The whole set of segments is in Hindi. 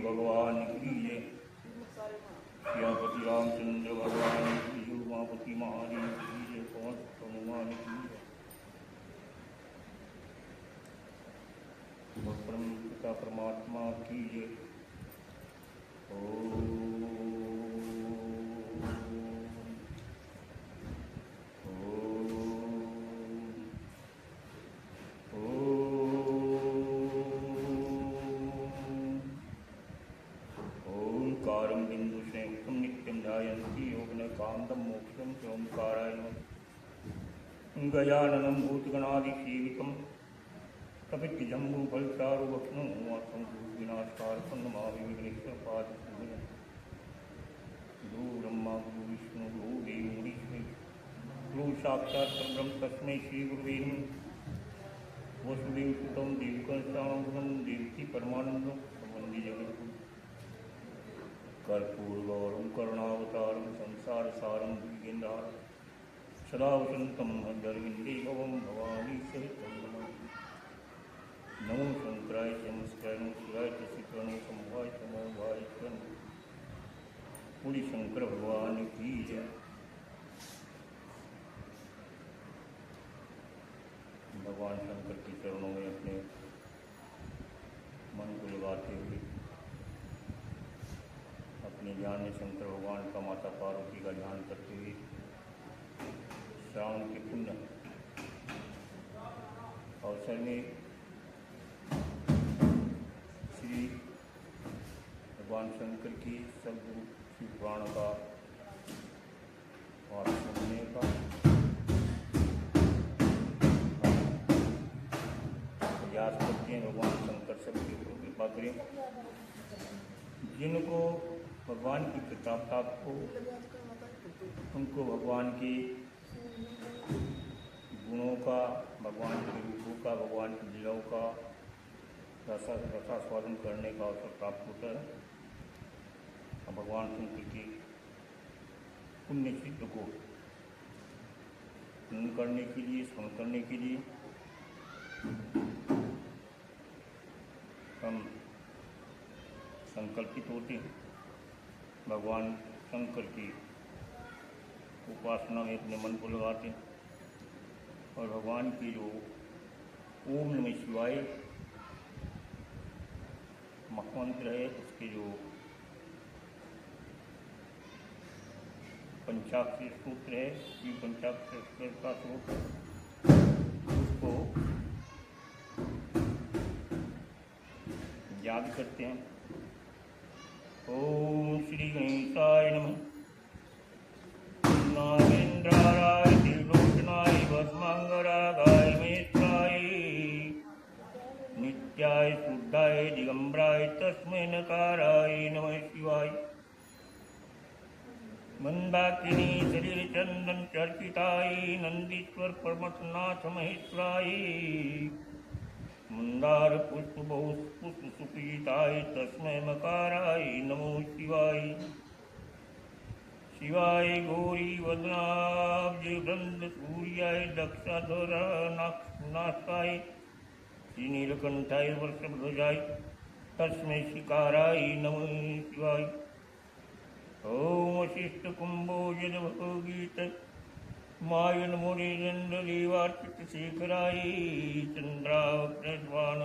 भगवान की जय। श्यामपति रामचंद्र भगवान की जय। उमापति महादेव की जय। पवन सुत हनुमान की जय। परम पिता परमात्मा की जय। ओंकारं बिंदुशेखं नित्यं ध्यायन्ति योगिनः कान्तं मोक्षं च ओंकाराय नमः। गजाननं भूतगणादिसेवितं कपित्थजम्बूफलचारुभक्षणं वासं विनाशकारकं नमामि विघ्नेश्वरपादपूजनं। गुरु ब्रह्मा गुरु विष्णु गुरु देवो महेश्वरः। गुरु साक्षात् परब्रह्म तस्मै श्री गुरुवे नमः। वसुदेवसुतं देवकंसानुगुणं देवकी परमानन्दं वन्दे जगद्गुरुं। कर्पूरगौरं करुणावतारं संसारसारं भुजगेन्द्रहारं सदा वसन्तं हृदयविन्दे भवं भवानी सहितं नमामि। नमो शंकराय नमस्काराय शिवाय शिवनो संभवाय समोभाय पूरी शंकर भगवान की जय। भगवान शंकर के चरणों में अपने मन को लगाते हुए अपने ध्यान में शंकर भगवान का माता पार्वती का ध्यान करते हुए श्रावण के पुण्य अवसर में श्री भगवान शंकर की सदगुरु शिव पुराण का और सुनने का प्रयास करते हैं। भगवान शंकर सबके ऊपर कृपा करें। जिनको भगवान की कृपा प्राप्त हो उनको भगवान के गुणों का, भगवान के रूपों का, भगवान की लीलाओं का रसास्वादन करने का अवसर प्राप्त होता है। और भगवान शंकर की पुण्य चित्र को पूर्ण करने के लिए, स्मरण करने के लिए हम संकल्पित होते हैं। भगवान शंकर की उपासना में अपने मन को लगाते हैं और भगवान की जो ओम नमः शिवाय महामंत्र है, उसके जो पंचाक्षरी सूत्र है, ये पंचाक्षरी सूत्र का सूत्र उसको याद करते हैं। ओम श्री गणेशाय नमः। नागेन्द्राय त्रिलोचनाय भस्मांगरागाय मेत्राय नित्याय शुद्धाय दिगंबराय तस्मै नकाराय नमः शिवाय। मंदाकिनी शरीर चंदन चर्चिताय नंदीश्वर पर्वतनाथ महेश्वराय मंदार पुष्प बहु पुष्प सुपीताय तस्मै मकाराय नमो शिवाय। शिवाय गौरी वदनाब्ज वृंद सूर्याय दक्षाधर नाशाय श्रीनीलकंठाय वर्षध्वजाय तस्मै शिकाराय नमः शिवाय। ओम वशिष्ठ कुंभोजन भगीत मायन मुनिन्द्रदेवार्चित शेखराय चंद्रावृतवान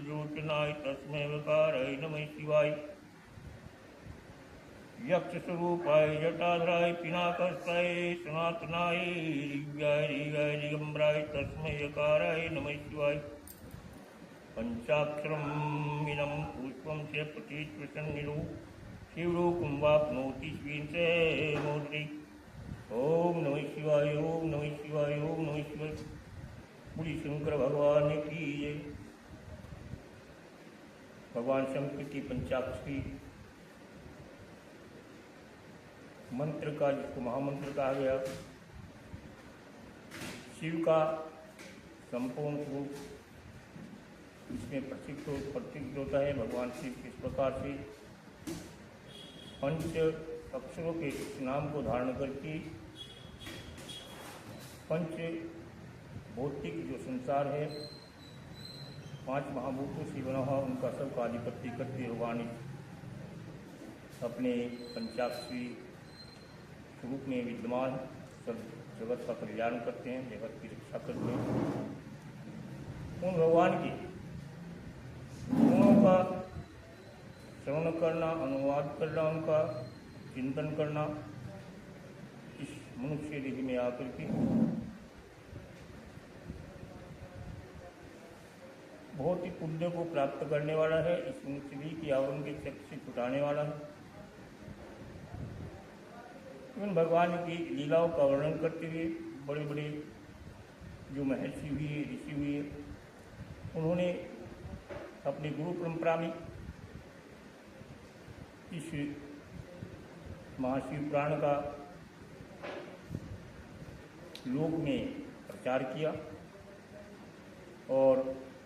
लोचनाय तस्मै वकाराय नमः शिवाय। यक्ष स्वरूपाय जटाधराय पिनाकस्ताय सनातनाय दिव्याय दिव्याय दिगंबराय तस्मै यकाराय नमः शिवाय। पंचाक्षरम् इदं पुष्पं च प्रतीच्यसन्निधौ शिवलोकं वाप्नोति स्वींसे मोदि। ओम नमः शिवाय ओम नमः शिवाय ओम नमः शिवाय। पूरी शंकर भगवान की जय। भगवान शंकर की पंचाक्षरी मंत्र का, जिसको महामंत्र कहा गया, शिव का संपूर्ण स्वरूप इसमें प्रतीत होता है। भगवान शिव किस प्रकार से पंच अक्षरों के नाम को धारण करके पंच भौतिक जो संसार है, 5 महाभूतों से बना हुआ, उनका सबका आधिपत्य करते भगवान अपने पंचाक्षरी स्वरूप में विद्यमान सब जगत का कल्याण करते हैं, जगत की रक्षा करते हैं। उन भगवान के गुणों का श्रवण करना, अनुवाद करना, उनका चिंतन करना इस मनुष्य देह में आकर के बहुत ही पुण्य को प्राप्त करने वाला है। इस मनुष्य देह की आवरण के चक्र से छुटाने वाला है। उन भगवान की लीलाओं का वर्णन करते हुए बड़े बड़े जो महर्षि हुए, ऋषि हुए, उन्होंने अपनी गुरु परंपरा में इस महाशिव पुराण का लोक में प्रचार किया और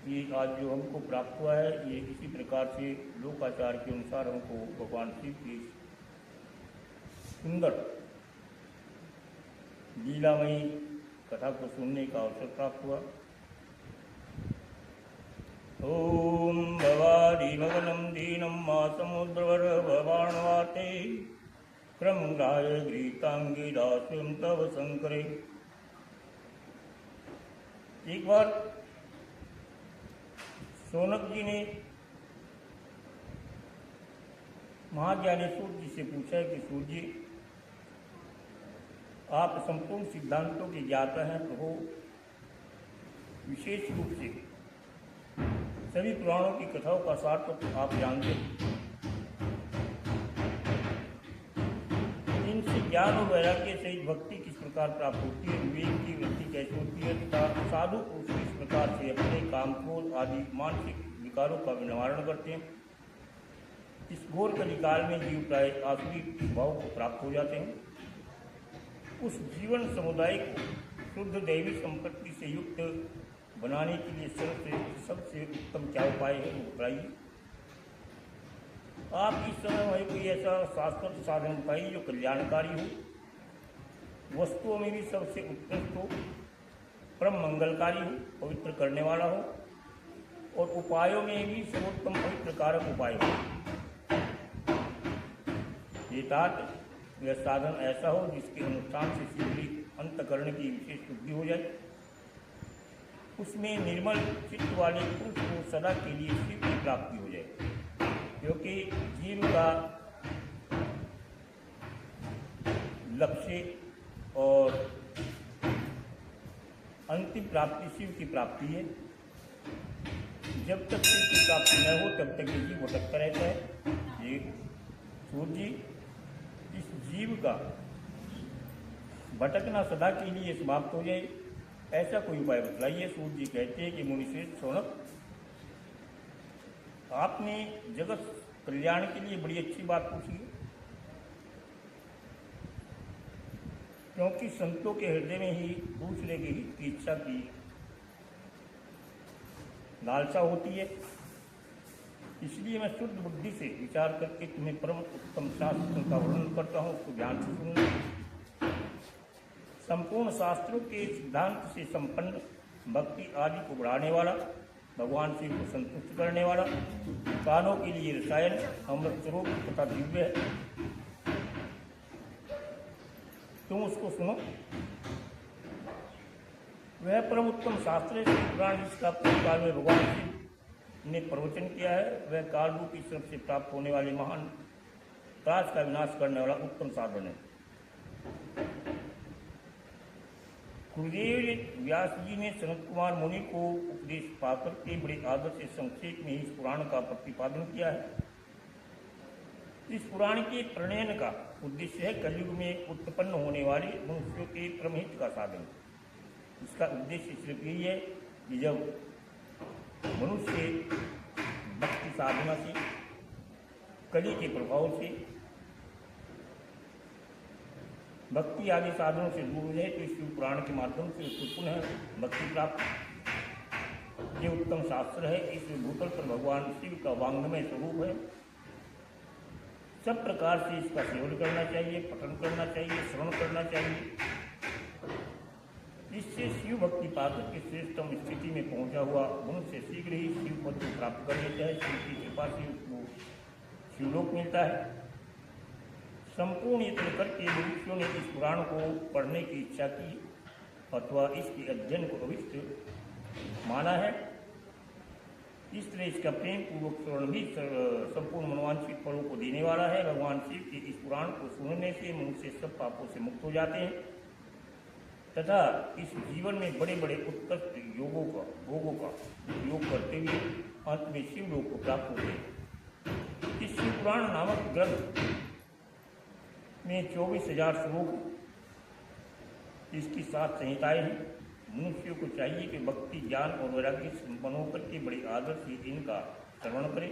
ये आज जो हमको प्राप्त हुआ है, ये इसी प्रकार से लोकाचार के अनुसार हमको भगवान शिव की सुंदर लीलामयी कथा को सुनने का अवसर प्राप्त हुआ। ओम भवादिमगनं दीनं मा समुद्रवर भवाणवाते क्रमराय गृहीतांगी दास्यं तव शंकरे। एक बार शौनक जी ने महाज्ञानेश्वर जी से पूछा कि सूर्य जी, आप संपूर्ण सिद्धांतों के ज्ञाता हैं, प्रभु विशेष रूप से सभी पुराणों की कथाओं का सार तो आप जानते हैं। इनसे ज्ञान और वैराग्य सहित भक्ति किस प्रकार प्राप्त होती है, विवेक की वृद्धि कैसे होती है तथा साधु पुरुष किस प्रकार से अपने काम, क्रोध आदि मानसिक विकारों का निवारण करते हैं। इस घोर कलिकाल में जीव प्राय आसुरी भाव को प्राप्त हो जाते हैं। उस जीवन समुदाय को शुद्ध दैवी संपत्ति से युक्त बनाने के लिए सबसे उत्तम क्या उपाय है, वो बताइए। आप इस समय में कोई ऐसा शाश्वत साधन बताइए जो कल्याणकारी हो, वस्तुओं में भी सबसे उत्कृष्ट हो, परम मंगलकारी हो, पवित्र करने वाला हो और उपायों में भी सर्वोत्तम पवित्र कारक उपाय हो। ये वह साधन ऐसा हो जिसके अनुष्ठान से शीघ्र अंतकरण की विशेष शुद्धि हो जाए। उसमें निर्मल चित्त वाले पुरुष को सदा के लिए शिव की प्राप्ति हो जाए, क्योंकि जीव का लक्ष्य और अंतिम प्राप्ति शिव की प्राप्ति है। जब तक शिव की प्राप्ति न हो तब तक ये जीव भटकता रहता है। ये सूर्य जी, इस जीव का भटकना सदा के लिए समाप्त हो जाए, ऐसा कोई उपाय बतलाइए। सूर्य जी कहते हैं कि मुनिश्रेष्ठ शौनक, आपने जगत कल्याण के लिए बड़ी अच्छी बात पूछी है, क्योंकि संतों के हृदय में ही दूसरे के हित की इच्छा की लालसा होती है। इसलिए मैं शुद्ध बुद्धि से विचार करके तुम्हें परम उत्तम शास्त्र का वर्णन करता हूँ, उसको ध्यान से सुनना। संपूर्ण शास्त्रों के सिद्धांत से संपन्न, भक्ति आदि को बढ़ाने वाला, भगवान शिव को संतुष्ट करने वाला, कानों के लिए रसायन, अमृत स्वरूप तथा दिव्य है। तुम उसको सुनो। वह परम उत्तम शास्त्र पुराण जिसका काल में भगवान शिव ने प्रवचन किया है, वह काल रूपी श्रम से प्राप्त होने वाले महान त्रास का विनाश करने वाला उत्तम साधन है। गुरुदेव व्यास जी ने सनत कुमार मुनि को उपदेश पाकर के बड़े आदर से संक्षेप में इस पुराण का प्रतिपादन किया है। इस पुराण के प्रणयन का उद्देश्य है कलयुग में उत्पन्न होने वाले मनुष्यों के परमहित का साधन। इसका उद्देश्य सिर्फ यही है कि जब मनुष्य भक्ति साधना से, कली के प्रभाव से, भक्ति आदि साधनों से दूर रहे तो इस पुराण के माध्यम से उसको पुनः भक्ति प्राप्त। ये उत्तम शास्त्र है। इस भूतल पर भगवान शिव का वांग्मय स्वरूप है। सब प्रकार से इसका सेवन करना चाहिए, पठन करना चाहिए, श्रवण करना चाहिए। इससे शिव भक्ति पाकर के श्रेष्ठतम स्थिति में पहुंचा हुआ मनुष्य शीघ्र ही शिव पद को प्राप्त कर लेता है। शिव की कृपा से उसको शिवलोक मिलता है। संपूर्ण यत्न करके मनुष्यों ने इस पुराण को पढ़ने की इच्छा की अथवा इसके अध्ययन को अविष्ट माना है। इस तरह इसका प्रेम पूर्वक श्रवण भी संपूर्ण मनोवांछित फलों को देने वाला है। भगवान शिव के इस पुराण को सुनने से मनुष्य सब पापों से मुक्त हो जाते हैं तथा इस जीवन में बड़े बड़े उत्कृष्ट भोगों का उपयोग करते हुए अंत में शिव लोक को प्राप्त होते हैं। इस शिव पुराण नामक ग्रंथ में 24,000 श्लोक, इसकी 7 संहिताएं हैं। मनुष्यों को चाहिए कि भक्ति, ज्ञान और वैराग्य संपन्न होकर के बड़े आदर से इनका श्रवण करें।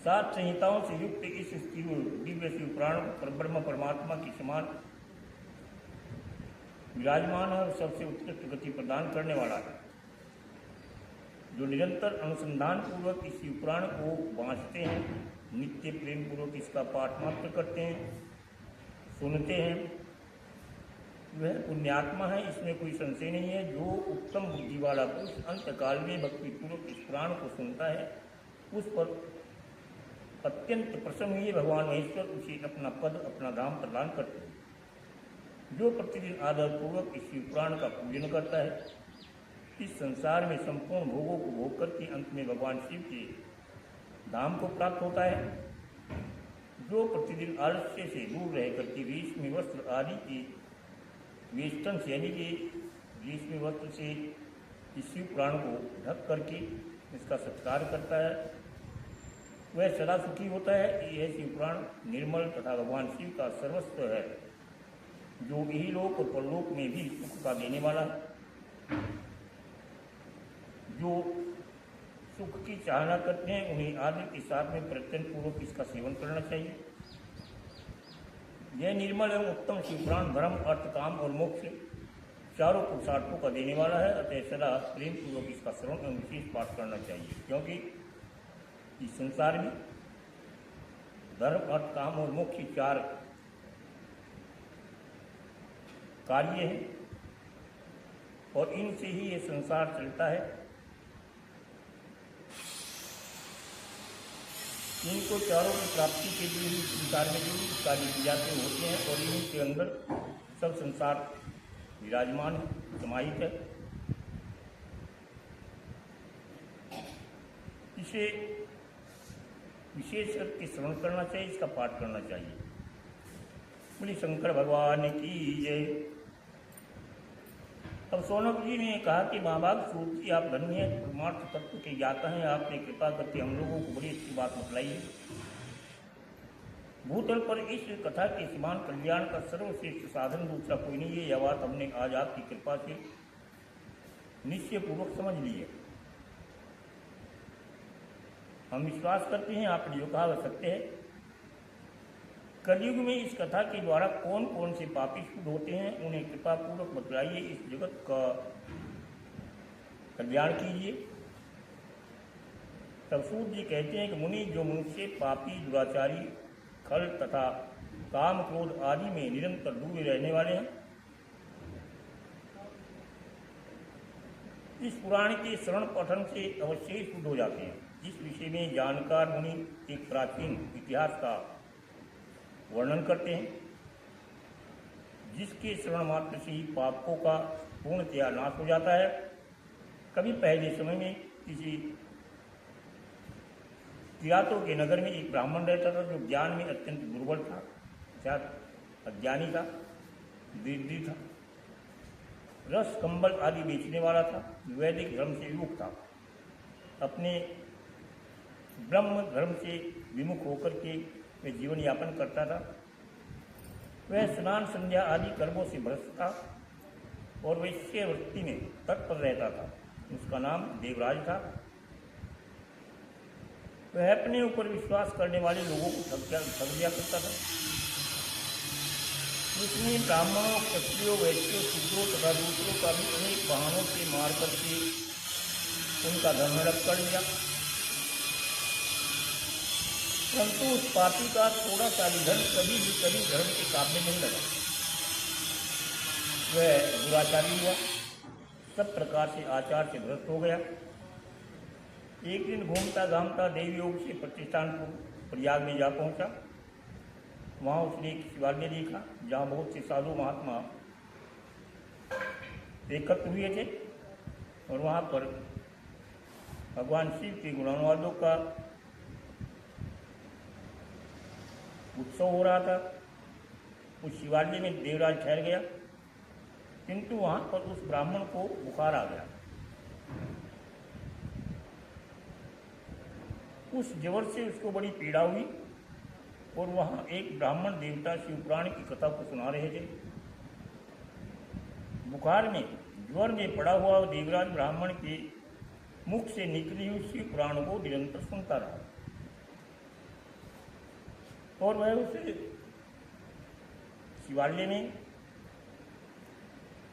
7 संहिताओं से युक्त इस दिव्य शिव पुराण परब्रह्म परमात्मा के समान विराजमान है और सबसे उत्कृष्ट गति प्रदान करने वाला है। जो निरंतर अनुसंधान पूर्वक इस शिव पुराण को वाँचते हैं, नित्य प्रेम पूर्वक इसका पाठ मात्र करते हैं, सुनते हैं, वह पुण्यात्मा है, इसमें कोई संशय नहीं है। जो उत्तम बुद्धि वाला पुरुष अंतकाल में भक्तिपूर्वक इस पुराण को सुनता है, उस पर अत्यंत प्रसन्न हुए भगवान महेश्वर उसे अपना पद, अपना धाम प्रदान करते हैं। जो प्रतिदिन आदरपूर्वक इस शिव पुराण का पूजन करता है, इस संसार में संपूर्ण भोगों को भोग करके अंत में भगवान शिव के धाम को प्राप्त होता है। जो प्रतिदिन आलस्य से दूर रह करके रेशमी वस्त्र आदि की वेस्टर्न शैली के रेशमी वस्त्र से इस शिव पुराण को ढक करके इसका सत्कार करता है, वह सदा सुखी होता है। यह शिव पुराण निर्मल तथा भगवान शिव का सर्वस्व है, जो यही लोक और परलोक में भी सुख का देने वाला है। जो सुख की चाहना करते हैं उन्हें आदर के साथ में प्रयत्न पूर्वक इसका सेवन करना चाहिए। यह निर्मल एवं उत्तम शिव पुराण धर्म, अर्थ, काम और मोक्ष चारों पुरुषार्थों का देने वाला है। अतः सदा प्रेम पूर्वक इसका श्रवण एवं विशेष पाठ करना चाहिए, क्योंकि इस संसार में धर्म, अर्थ, काम और मोक्ष 4 कार्य हैं और इनसे ही ये संसार चलता है। इनको चारों की प्राप्ति के लिए ही संसार में जो कार्य किए जाते होते हैं और इन्हीं के अंदर सब संसार विराजमान है, समाहित है। इसे विशेष करके श्रवण करना चाहिए, इसका पाठ करना चाहिए। बोली शंकर भगवान की जय। अब सोनक जी ने कहा कि महाभाग सूत जी, आप धन्य हैं, परमार्थ तत्व के ज्ञाता हैं, आपने कृपा करके हम लोगों को बड़ी अच्छी बात बतलाई है। भूतल पर इस कथा के समान कल्याण का सर्वश्रेष्ठ साधन दूसरा कोई नहीं है। यह बात हमने आज आपकी कृपा से निश्चय पूर्वक समझ ली है। हम विश्वास करते हैं आपने जो कहा वह सत्य है। कलयुग में इस कथा के द्वारा कौन कौन से पापी शुद्ध होते हैं, उन्हें कृपा पूर्वक बतलाइए, इस जगत का कल्याण कीजिए। तब सूत जी कहते हैं कि मुनि, जो मनुष्य पापी, दुराचारी, खल तथा काम, क्रोध आदि में निरंतर डूबे रहने वाले हैं, इस पुराण के श्रवण पठन से अवश्य ही शुद्ध हो जाते हैं। इस विषय में जानकार मुनि एक प्राचीन इतिहास का वर्णन करते हैं, जिसके श्रवण मात्र से ही पापों का पूर्णतया नाश हो जाता है। कभी पहले समय में किसी किरातों के नगर में एक ब्राह्मण रहता था, जो ज्ञान में अत्यंत दुर्बल था, शायद अज्ञानी था, दरिद्री था, रस कंबल आदि बेचने वाला था, वैदिक धर्म से विमुख था, अपने ब्रह्म धर्म से विमुख होकर के वह जीवन यापन करता था। वह स्नान संध्या आदि कर्मों से भ्रष्ट था और वैश्य वृत्ति में तत्पर रहता था। उसका नाम देवराज था। वह अपने ऊपर विश्वास करने वाले लोगों को ठग दिया करता था। उसने ब्राह्मणों, क्षत्रियों, वैश्यों, शूद्रों तथा दूसरों का भी अनेक बहानों से मार करके उनका धर्म हड़प कर लिया, परंतु उस पापी का थोड़ा सा भी धन कभी भी कभी धर्म के काम में नहीं लगा। वह दुराचारी हुआ, सब प्रकार से आचार से भ्रष्ट हो गया। एक दिन घूमता घामता देव योग से प्रयाग में जा पहुंचा। वहाँ उसने एक शिवालय देखा जहाँ बहुत से साधु महात्मा एकत्र हुए थे और वहाँ पर भगवान शिव के गुणानुवादों का उत्सव हो रहा था। उस शिवालय में देवराज ठहर गया, किंतु वहाँ पर उस ब्राह्मण को बुखार आ गया। उस ज्वर से उसको बड़ी पीड़ा हुई और वहाँ एक ब्राह्मण देवता शिवपुराण की कथा को सुना रहे थे। बुखार में ज्वर में पड़ा हुआ देवराज ब्राह्मण के मुख से निकली हुई शिवपुराण को निरंतर सुनता रहा और वह उसे शिवालय में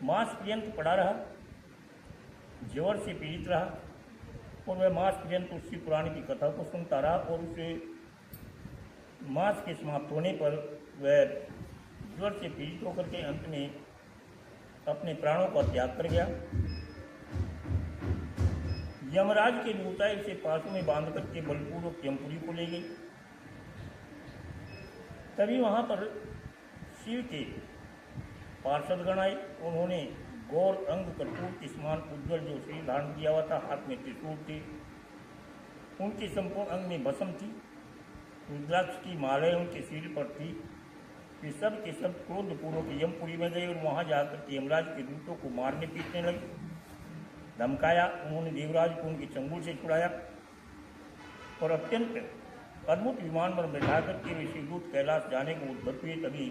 मास पर्यंत पड़ा रहा, ज्वर से पीड़ित रहा और वह मास पर्यंत उस शिवपुराण की कथा को सुनता रहा और उसे मास के समाप्त होने पर वह ज्वर से पीड़ित होकर के अंत में अपने प्राणों का त्याग कर गया। यमराज के दूताएं उसे पासों में बांध करके बलपूर्वक यमपुरी को ले गई। तभी वहां पर शिव के पार्षदगण आए। उन्होंने गौर अंग कपूर के समान उज्ज्वल जो शरीर धारण किया हुआ था, हाथ में त्रिशूल थे, उनके संपूर्ण अंग में भस्म थी, रुद्राक्ष की मालाएं उनके सिर पर थी। वे सब के सब क्रोधपूर्वक यमपुरी में गए और वहां जाकर के यमराज के दूतों को मारने पीटने लगे, धमकाया। उन्होंने देवराज को उनके चंगुल से छुड़ाया और अत्यंत अद्भुत विमान पर बैठा करके वे शिवदूत कैलाश जाने को उद्यत हुए। तभी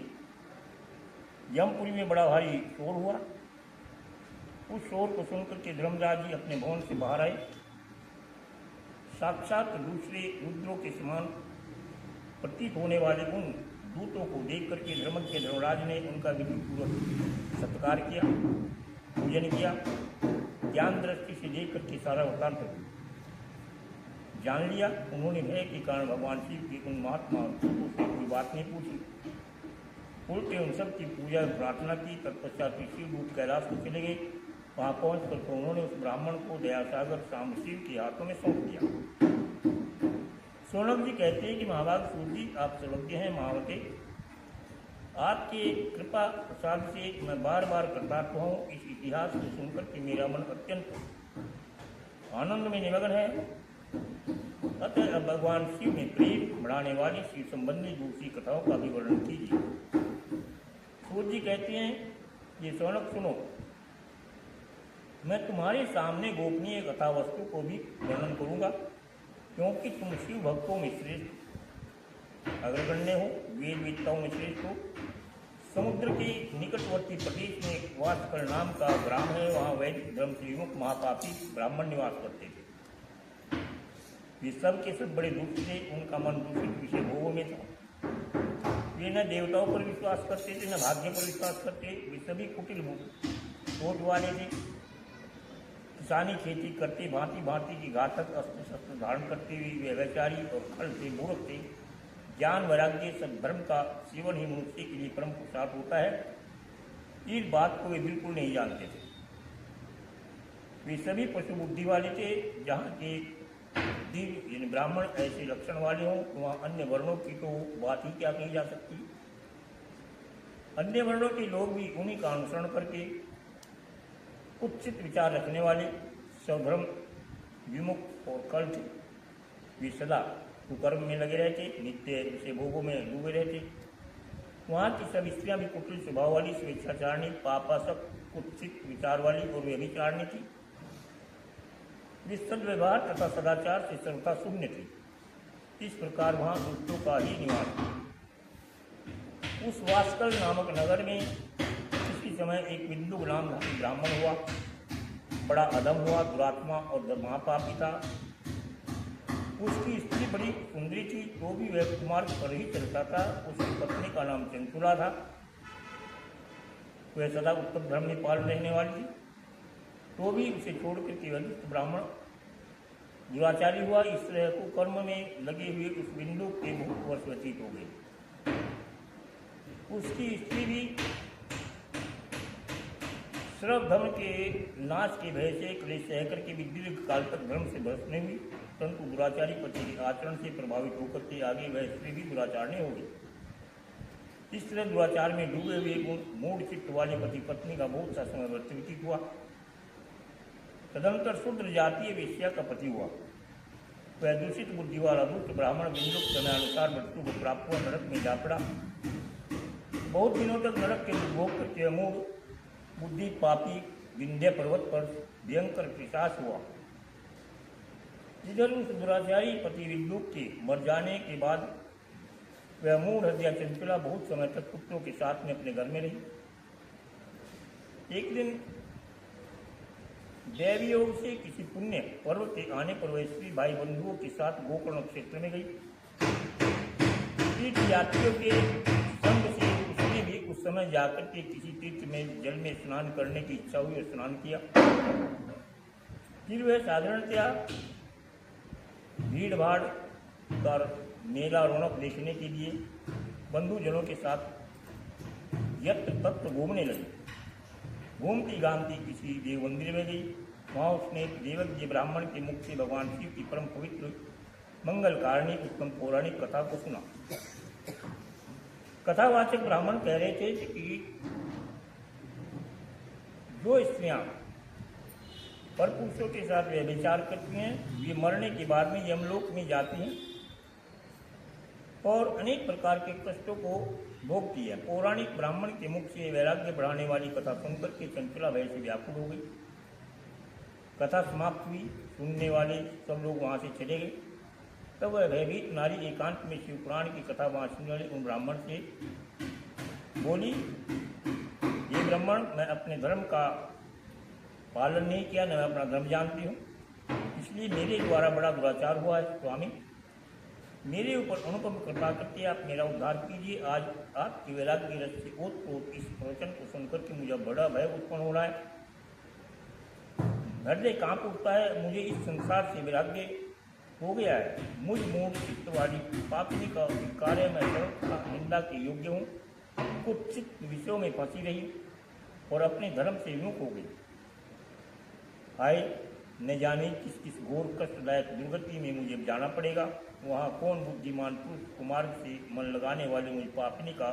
यमपुरी में बड़ा भारी शोर हुआ। उस शोर को सुनकर के धर्मराज जी अपने भवन से बाहर आए। साक्षात दूसरे रुद्रों के समान प्रतीत होने वाले उन दूतों को देख करके धर्मराज ने उनका विधिपूर्वक सत्कार किया, पूजन किया, ज्ञान दृष्टि से देख करके सारा वृत्तांत जान लिया। उन्होंने भय के कारण भगवान शिव की उन महात्मा दूतों से कोई बात नहीं पूछी, उल्टे उन सब की पूजा प्रार्थना की। तत्पश्चात शिवदूत कैलाश को चले गए। वहाँ पहुँच कर उन्होंने उस ब्राह्मण को दयासागर शाम शिव के हाथों में सौंप दिया। सोनक जी कहते हैं कि महाभाग सूर्य जी, आप सर्वज्ञ हैं महावते, आपके कृपा प्रसाद से मैं बार बार कृतार्थ हूँ। इस इतिहास को सुनकर के मेरा मन अत्यंत आनंद में निमग्न है। अतः अब भगवान शिव में प्रेम बढ़ाने वाली शिव संबंधी दूसरी कथाओं का भी वर्णन कीजिए। सूर्य जी कहते हैं, ये सोनक सुनो, मैं तुम्हारे सामने गोपनीय कथा वस्तु को भी वर्णन करूंगा, क्योंकि तुम शिव भक्तों में श्रेष्ठ अग्रगण्य हो, वेद वेदताओं में श्रेष्ठ हो। समुद्र के निकटवर्ती प्रदेश में वासकल नाम का ग्राम है। वहाँ वैदिक धर्म से विमुख महापापी ब्राह्मण निवास करते थे। वे सब के सब बड़े दुष्ट थे, उनका मन दूषित विषय भोगों में था। वे न देवताओं पर विश्वास करते थे, न भाग्य पर विश्वास करते। वे सभी कुटिल सोच वाले थे। किसानी खेती करते, भांति भांति की घातक अस्त्र शस्त्र धारण करते हुए वे व्यभिचारी और खल से मूर्ख थे। ज्ञान वैराग्य सद्धर्म का सेवन ही मनुष्य के लिए परम पुरुषार्थ होता है, इस बात को वे बिल्कुल नहीं जानते थे। वे सभी पशु बुद्धि वाले थे। जहाँ के दिव्य ब्राह्मण ऐसे लक्षण वाले हों, वहाँ अन्य वर्णों की तो बात ही क्या कही जा सकती। अन्य वर्णों के लोग भी उन्हीं का अनुसरण करके उचित विचार रखने वाले, स्वधर्म विमुख और कल थे। वे सदा कुकर्म में लगे रहते, नित्य विषय भोगों में डूबे रहते। वहाँ की सब स्त्रियाँ भी कुटिल स्वभाव वाली, स्वेच्छाचारणी, पापासक, कुत्सित विचार वाली और वे अभिचारणी थी। वे सद्व्यवहार तथा सदाचार से सर्वथा शून्य थे। इस प्रकार वहाँ दुष्टों का ही निवास था। उस वासकल नामक नगर में इसी समय एक बिंदु नाम ब्राह्मण हुआ। बड़ा अधम हुआ, दुरात्मा और महापापी था। उसकी स्त्री बड़ी सुंदरी थी, तो भी वह कुमार्ग पर ही चलता था। उसकी पत्नी का नाम चंचुला था। वह सदा उत्तम धर्म में पाल रहने वाली थी, तो भी उसे छोड़ कर केवल ब्राह्मण दुराचारी हुआ। इस तरह को कर्म में लगे हुए उस बिंदु के बहुत वर्ष व्यतीत हो गए। उसकी स्त्री भी श्रव धर्म के नाश के भय से क्लेश सह करके भी दीर्घ काल तक धर्म से भ्रष्ट नहीं हुई। परंतु दुराचारी पति के आचरण से प्रभावित होकर के आगे वह स्त्री भी दुराचारणी हो गई। इस तरह दुराचार में डूबे हुए मूढ़ चित्त वाले पति पत्नी का बहुत सा समय व्यतीत हुआ। तदंतर शूद्र जातीय वेश्या का पति हुआ। वह दूषित बुद्धि वाला दुष्ट ब्राह्मण बिंदुक समय अनुसार मृत्यु को प्राप्त हुआ, नरक में जा पड़ा। बहुत दिनों तक नरक के उपभोग करते मूढ़ बुद्धि पापी विंध्य पर्वत पर भयंकर पिशाच हुआ। इधर उस दुराचारी पति विद्युत के मर जाने के बाद वह मूढ़ हत्या चंचला बहुत समय तक पुत्रों के साथ में अपने घर में रही। एक दिन दैवी योग से किसी पुण्य पर्व के आने पर वह स्त्री भाई बंधुओं के साथ गोकर्ण क्षेत्र में गई। तीर्थ यात्रियों के संग से उसने भी उस समय जाकर के किसी तीर्थ में जल में स्नान करने की इच्छा हुई और स्नान किया। फिर वह साधारणतया भीड़ भाड़ कर मेला रौनक देखने के लिए बंधुजनों के साथ यत्र तत्र घूमने लगी। घूमती घामती किसी देव मंदिर में गई। वहाँ उसने देवज्ञ ब्राह्मण के मुख से भगवान शिव की परम पवित्र मंगलकारिणी उत्तम पौराणिक कथा को सुना। कथावाचक ब्राह्मण कह रहे थे कि जो स्त्रियां पर पुरुषों के साथ व्यभिचार करती हैं वे मरने के बाद में यमलोक में जाती हैं और अनेक प्रकार के कष्टों को भोगती है। पौराणिक ब्राह्मण के मुख से वैराग्य बढ़ाने वाली कथा सुनकर के चंचला भय से व्याकुल हो गई। कथा समाप्त हुई। सुनने वाले सब लोग वहाँ से चले गए। तब वह भयभीत नारी एकांत में शिव पुराण की कथा वहाँ सुनने वाले उन ब्राह्मण से बोली, ये ब्राह्मण, मैं अपने धर्म का पालन नहीं किया, न मैं अपना धर्म जानती हूँ, इसलिए मेरे द्वारा बड़ा दुराचार हुआ है। स्वामी, मेरे ऊपर अनुपम कृपा करके आप मेरा उद्धार कीजिए। आज आपकी वैराग्य रस से ओत इस प्रवचन को सुनकर के मुझे बड़ा भय उत्पन्न हो रहा है। हृदय कांप उठता है। मुझे इस संसार से वैराग्य हो गया है। मुझ मूढ़ चित्त वाली पापनी का कार्य मैं सर्वथा निंदा के योग्य हूँ। कुछ विषयों में फंसी रही और अपने धर्म से विमुख हो गई। आए न जाने किस किस घोर कष्टदायक दुर्गति में मुझे जाना पड़ेगा। वहाँ कौन बुद्धिमान पुरुष कुमार्ग से मन लगाने वाले मुझे पापनी का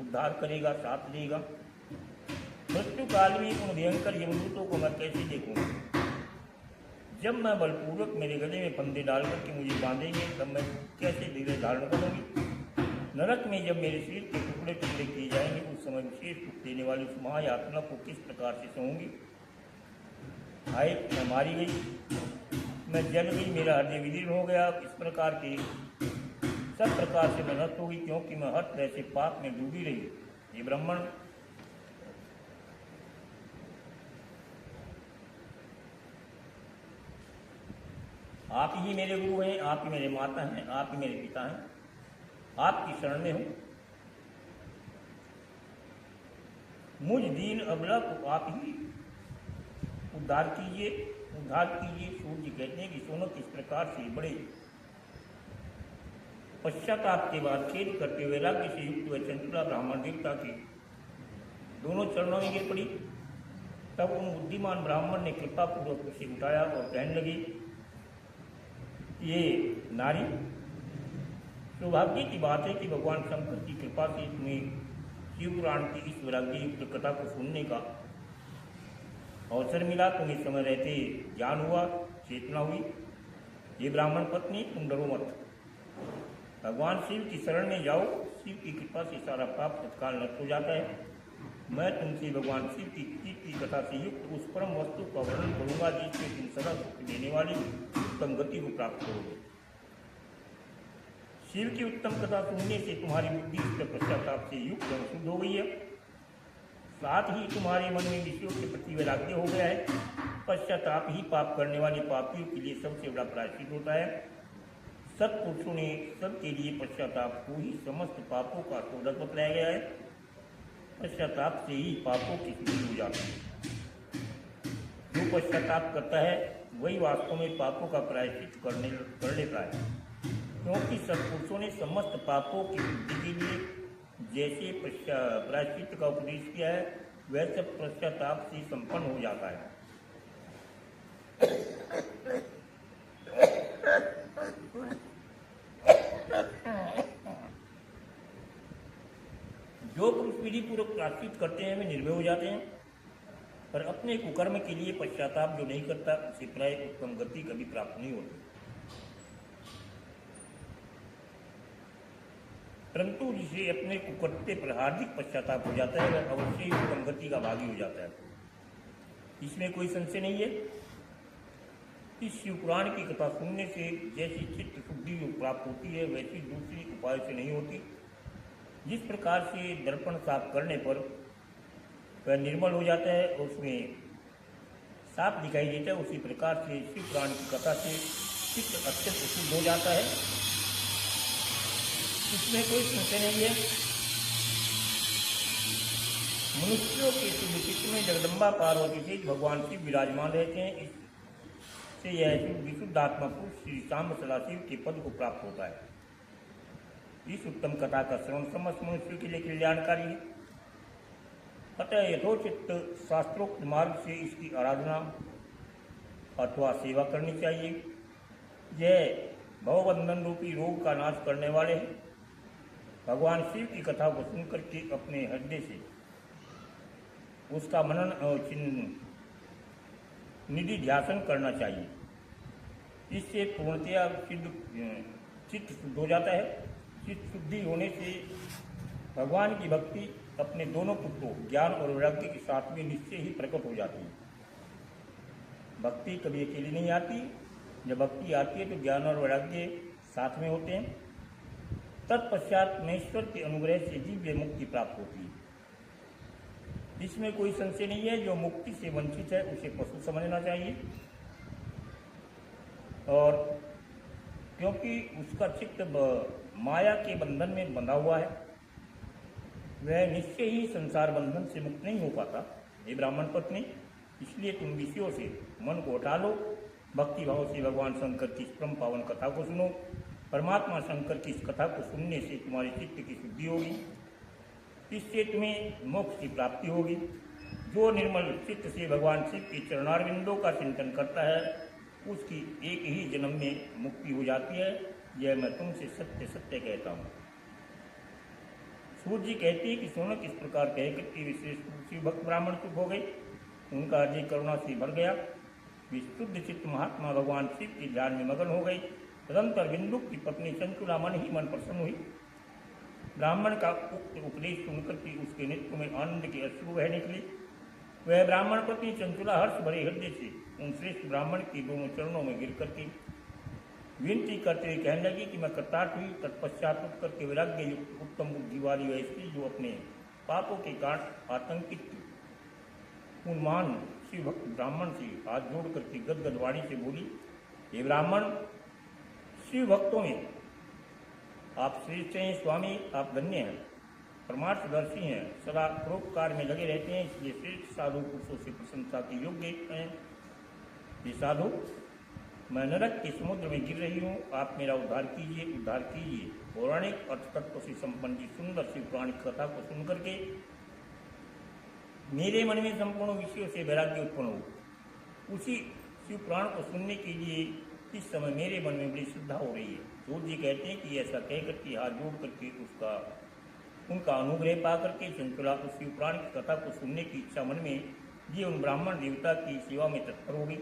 उद्धार करेगा, साथ देगा। मृत्यु काल में उन भयंकर यमदूतों को मैं कैसे देखूंगा? जब मैं बलपूर्वक मेरे गले में फंदे डालकर के मुझे बांधेंगे तब मैं कैसे धीरे धारण करूंगी? नरक में जब मेरे शरीर के टुकड़े टुकड़े किए जाएंगे उस समय विशेष दुख देने वाली उस महायातना को किस प्रकार से सहूंगी? हाय, मैं मारी गई, मैं जल गई, मेरा हृदय विदीर्ण हो गया। इस प्रकार के सब प्रकार से मैं नष्ट हो गई, क्योंकि मैं हर तरह से पाप में डूबी रही। ये ब्राह्मण, आप ही मेरे गुरु हैं, आप ही मेरे माता हैं, आप ही मेरे पिता हैं। आपकी शरण में हूँ। मुझ दीन अबला को आप ही उद्धार कीजिए, उद्धार कीजिए। सूर्य कहते हैं कि सोनक इस प्रकार से बड़े पश्चाताप के बाद खेद करते हुए वैराग्य से युक्त हुए चंचला ब्राह्मण देवता के दोनों चरणों में गिर पड़ी। तब उन बुद्धिमान ब्राह्मण ने कृपापूर्वक उसे उठाया और कहने लगे, ये नारी, सौभाग्य की बात है कि भगवान शंकर की कृपा से तुम्हें शिव पुराण की इस वैराग्य युक्त कथा को सुनने का अवसर मिला। तुम्हें समय रहते ज्ञान हुआ, चेतना हुई। ये ब्राह्मण पत्नी, तुम डरो मत, भगवान शिव की शरण में जाओ। शिव की कृपा से सारा पाप तत्काल नष्ट हो जाता है। मैं तुमसे भगवान शिव की कथा से युक्त उस परम वस्तु का वर्णन करूंगा जिससे तुम सदा सुख देने वाली उत्तम गति को प्राप्त करोगे। शिव की उत्तम कथा सुनने से तुम्हारी बुद्धि इसके पश्चाताप से युक्त और शुद्ध हो गई है। साथ ही तुम्हारे मन में विषयों के प्रति वैराग्य हो गया है। पश्चाताप ही पाप करने वाले पापियों के लिए सबसे बड़ा प्रायश्चित होता है। सत्पुरुषों ने सबके लिए पश्चाताप को ही समस्त पापों का शोधक बताया गया है। पश्चाताप से ही पापों की शुद्धि हो जाती है। जो पश्चाताप करता है वही वास्तव में पापों का प्रायश्चित कर लेता है, क्योंकि सत्पुरुषों ने समस्त पापों की शुद्धि के लिए जैसे प्रायश्चित का उपदेश किया है वैसे पश्चाताप से संपन्न हो जाता है। विधि पूर्वक प्राश्चित करते हैं वे निर्भय हो जाते हैं, पर अपने कुकर्म के लिए पश्चाताप जो नहीं करता उसे प्राय उत्तम गति कभी प्राप्त नहीं होती। परंतु जिसे अपने कुकर्ते पर हार्दिक पश्चाताप हो जाता है वह अवश्य ही उत्तम गति का भागी हो जाता है, इसमें कोई संशय नहीं है। इस शिवपुराण की कथा सुनने से जैसी चित्त शुद्धि प्राप्त होती है वैसी दूसरी उपाय से नहीं होती। जिस प्रकार से दर्पण साफ करने पर वह निर्मल हो जाता है और उसमें साफ दिखाई देता है, उसी प्रकार से शिवपुराण की कथा से चित्त अत्यंत शुद्ध हो जाता है, इसमें कोई संशय नहीं है। मनुष्यों के शुद्ध चित्त में जगदम्बा पार्वती से भगवान शिव विराजमान रहते हैं, इससे यह विशुद्ध आत्मा पुरुष श्री शाम सदाशिव के पद को प्राप्त होता है। इस उत्तम कथा का श्रवण समस्त मनुष्यों के लिए कल्याणकारी है। अतः यथोचित शास्त्रोक्त मार्ग से इसकी आराधना अथवा सेवा करनी चाहिए। यह भवबंधन रूपी रोग का नाश करने वाले हैं। भगवान शिव की कथा को सुनकर के अपने हृदय से उसका मनन और निधि ध्यासन करना चाहिए। इससे पूर्णतया चित्त शुद्ध हो जाता है। चित्त शुद्धि होने से भगवान की भक्ति अपने दोनों पुत्रों ज्ञान और वैराग्य के साथ में निश्चय ही प्रकट हो जाती है। भक्ति कभी अकेली नहीं आती, जब भक्ति आती है तो ज्ञान और वैराग्य साथ में होते हैं। तत्पश्चात महेश्वर के अनुग्रह से दिव्य मुक्ति प्राप्त होती है। इसमें कोई संशय नहीं है। जो मुक्ति से वंचित है उसे पशु समझना चाहिए, और क्योंकि उसका चित्त माया के बंधन में बंधा हुआ है, वह निश्चय ही संसार बंधन से मुक्त नहीं हो पाता। ये ब्राह्मण पत्नी, इसलिए तुम विषयों से मन को हटा लो, भक्ति भाव से भगवान शंकर की परम पावन कथा को सुनो। परमात्मा शंकर की इस कथा को सुनने से तुम्हारे चित्त की शुद्धि होगी, इससे तुम्हें मोक्ष की प्राप्ति होगी। जो निर्मल चित्त से भगवान शिव के चरणारविंदों का चिंतन करता है उसकी एक ही जन्म में मुक्ति हो जाती है। यह मैं तुमसे सत्य सत्य कहता हूँ। सूर्य जी कहते हैं कि सोनक इस प्रकार कहकर के विशेष शिव भक्त ब्राह्मण चुप हो गए। उनका हृदय करुणा से भर गया। विशुद्ध चित्त महात्मा भगवान शिव के ध्यान में मगन हो गई। तदंतर बिंदुक की पत्नी चंचुला मन ही मन प्रसन्न हुई। ब्राह्मण का उक्त उपदेश सुनकर के उसके नेत्र में आनंद के अश्रु बह निकले। वह ब्राह्मण पत्नी चंचुला हर्ष भरे हृदय से उन श्रेष्ठ ब्राह्मण के दोनों चरणों में गिर करके विनती करते हुए कहने लगी कि मैं कृतार्थ हुई। तत्पश्चात उठ करके वैराग्य युक्त उत्तम बुद्धि वाली वह स्त्री जो अपने पापों के कारण आतंकित थी, उन महान शिव भक्त ब्राह्मण से हाथ जोड़ करके गदगद वाणी से बोली, ये ब्राह्मण, शिव भक्तों में आप श्रेष्ठ हैं स्वामी, आप धन्य हैं, परमार्थदर्शी हैं, सदा परोपकार में लगे रहते हैं, इसलिए श्रेष्ठ साधु पुरुषों से प्रशंसा के योग्य हैं। ये साधु, मैं नरक के समुद्र में गिर रही हूँ, आप मेरा उद्धार कीजिए, उद्धार कीजिए। पौराणिक अर्थ तत्व से संपन्न सुंदर शिव पुराण कथा को सुनकर के मेरे मन में संपूर्ण विषयों से वैराग्य उत्पन्न हो। उसी शिव पुराण को सुनने के लिए इस समय मेरे मन में बड़ी श्रद्धा हो रही है। सूर्य जी कहते हैं कि ऐसा कहकर के हाथ जोड़ करके उनका अनुग्रह पा करके चंचुला उस शिव पुराण की कथा को सुनने की इच्छा मन में ये उन ब्राह्मण देवता की सेवा में तत्पर हो गई,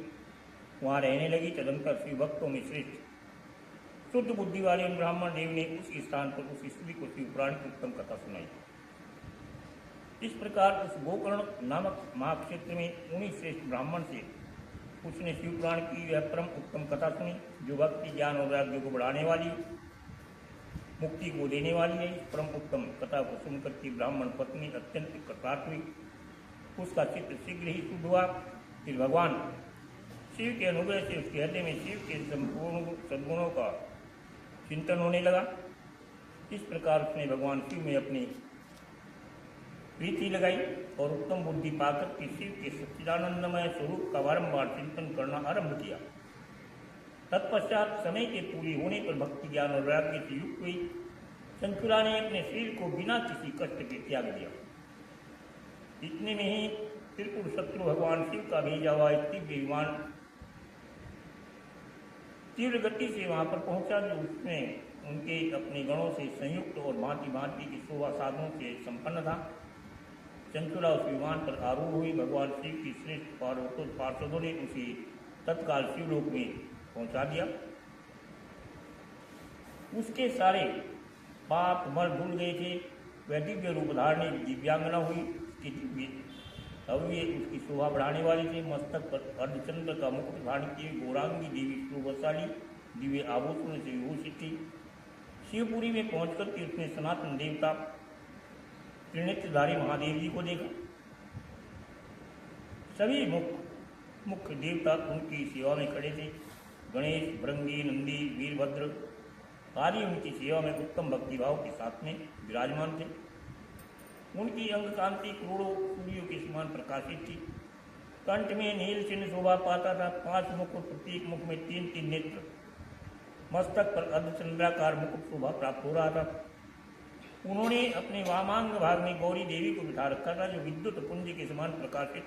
वहाँ रहने लगी। तदंतर शिव भक्तों में श्रेष्ठ शुद्ध बुद्धि वाले उन ब्राह्मण देव ने उस स्थान पर उस स्त्री को शिव पुराण की उत्तम कथा सुनाई। इस प्रकार उस गोकर्ण नामक महाक्षेत्र में उन्हीं श्रेष्ठ ब्राह्मण से उसने शिव पुराण की वह परम उत्तम कथा सुनी, जो भक्ति ज्ञान और वैराग्य को बढ़ाने वाली, मुक्ति को देने वाली है। इस परम उत्तम कथा को सुनकर के ब्राह्मण पत्नी अत्यंत कृतार्थ हुई। उसका चित्त शीघ्र ही शुद्ध हुआ। फिर भगवान शिव के अनुग्रह से उसके हृदय में शिव के संपूर्ण सद्गुणों का चिंतन होने लगा। इस प्रकार उसने भगवान शिव में अपनी प्रीति लगाई और उत्तम बुद्धि पाकर के शिव के सच्चिदानंदमय स्वरूप का बारंबार चिंतन करना आरंभ किया। तत्पश्चात समय के पूरी होने पर भक्ति ज्ञान और वैराग्य से युक्त हुई चंचुला ने अपने शरीर को बिना किसी कष्ट के त्याग दिया। इतने में ही त्रिपुर शत्रु भगवान शिव का भेजा हुआ एक दिव्य विमान तीव्र गति से वहां पर पहुंचा, जो उसमें उनके अपने गणों से संयुक्त और भांति भांति की शोभा साधनों से संपन्न था। चंचला उस विमान पर आरूढ़ हुई। भगवान शिव की श्रेष्ठ पार्षदों ने उसे तत्काल शिवलोक में पहुंचा दिया। उसके सारे पाप मर धुल गए थे। वह दिव्य रूप धारणी दिव्यांगना हुई। उसकी दिव्य अवयव उसकी शोभा बढ़ाने वाली थे। मस्तक पर अर्धचंद्र का मुकुट धारण किए गौरांगी देवी शोभाशाली दिव्य आभूषण से विभूषित थी। शिवपुरी में पहुंचकर के उसने सनातन देवता त्रिनेत्रधारी महादेव जी को देखा। सभी मुख्य देवता उनकी सेवा में खड़े थे। गणेश, भृंगी, नंदी, वीरभद्र आदि उनकी सेवा में उत्तम भक्तिभाव के साथ में विराजमान थे। उनकी अंग कांति करोड़ों सूर्यों के समान प्रकाशित थी। कंठ में नील चिन्ह शोभा पाता था। 5 मुख, प्रत्येक मुख में 3-3 नेत्र। मस्तक पर अर्धचंद्राकार मुकुट शोभा प्राप्त हो रहा था। उन्होंने अपने वामांग भाग में गौरी देवी को बिठा रखा था, जो विद्युत पुंज के समान प्रकाशित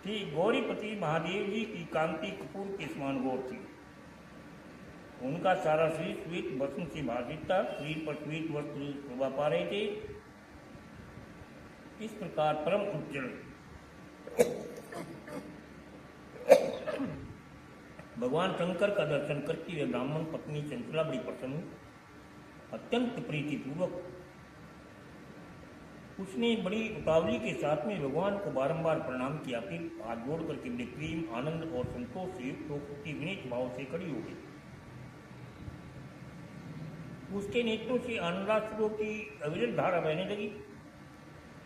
थी। गौरीपति महादेव जी की कांति कपूर के समान गौर थी। उनका सारा शरीर श्वेत वस्त्र से भाषित था। शरीर पर श्वेत वस्त्र शोभा पा रहे थे। इस प्रकार परम उज्जवल भगवान शंकर का दर्शन करके वह ब्राह्मण पत्नी चंचला बड़ी प्रसन्न हुई। अत्यंत प्रीतिपूर्वक उसने बड़ी उतावली के साथ में भगवान को बारंबार प्रणाम किया। फिर हाथ जोड़ करके बड़े प्रेम, आनंद और संतोष से युक्त विनीत भाव से खड़ी हो गई। उसके नेत्रों से आनंदाश्रुओं की अविरत धारा बहने लगी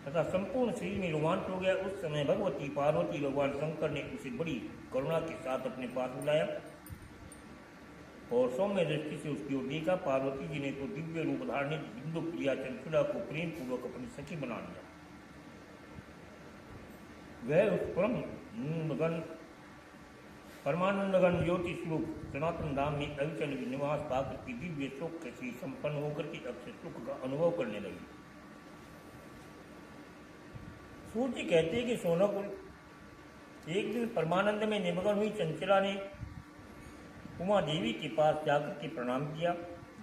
तथा संपूर्ण शरीर में रोमांच हो गया। उस समय भगवती पार्वती भगवान शंकर ने उसे बड़ी करुणा के साथ अपने पास बुलाया और सौम्य दृष्टि से उसकी ओर देखा। पार्वती जी ने तो दिव्य रूप धारणी बिंदु प्रिया चंचला को प्रेम पूर्वक अपनी सखी बना लिया। वह उस परमानंदगण ज्योति स्वरूप सनातन धाम में अविचल निवास पाकर की दिव्य सुख से संपन्न होकर के अक्षय सुख का अनुभव करने लगी। सूर्य कहते हैं कि सोनापुर एक दिन परमानंद में निमग्न हुई चंचला ने उमा देवी के पास जाकर के प्रणाम किया।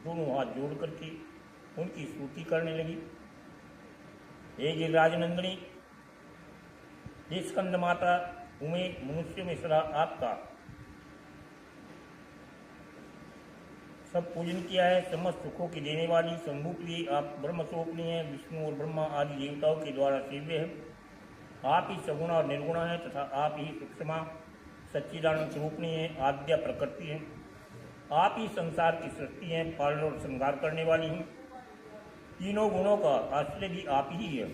दोनों हाथ जोड़ करके उनकी स्तुति करने लगी। हे गिरिराजनंदिनी, हे स्कंद माता उमे, मनुष्य में सदा आपका सब पूजन किया है। समस्त सुखों की देने वाली शंभु प्रिय आप ब्रह्म स्वरूपणी हैं। विष्णु और ब्रह्मा आदि देवताओं के द्वारा सेव्य है। आप ही सगुणा और निर्गुणा है तथा आप ही सूक्ष्मा सच्चिदानंद स्वरूपणी है, आद्या प्रकृति है। आप ही संसार की सृष्टि है, पालन और श्रृंगार करने वाली हैं। तीनों गुणों का आश्रय भी आप ही है।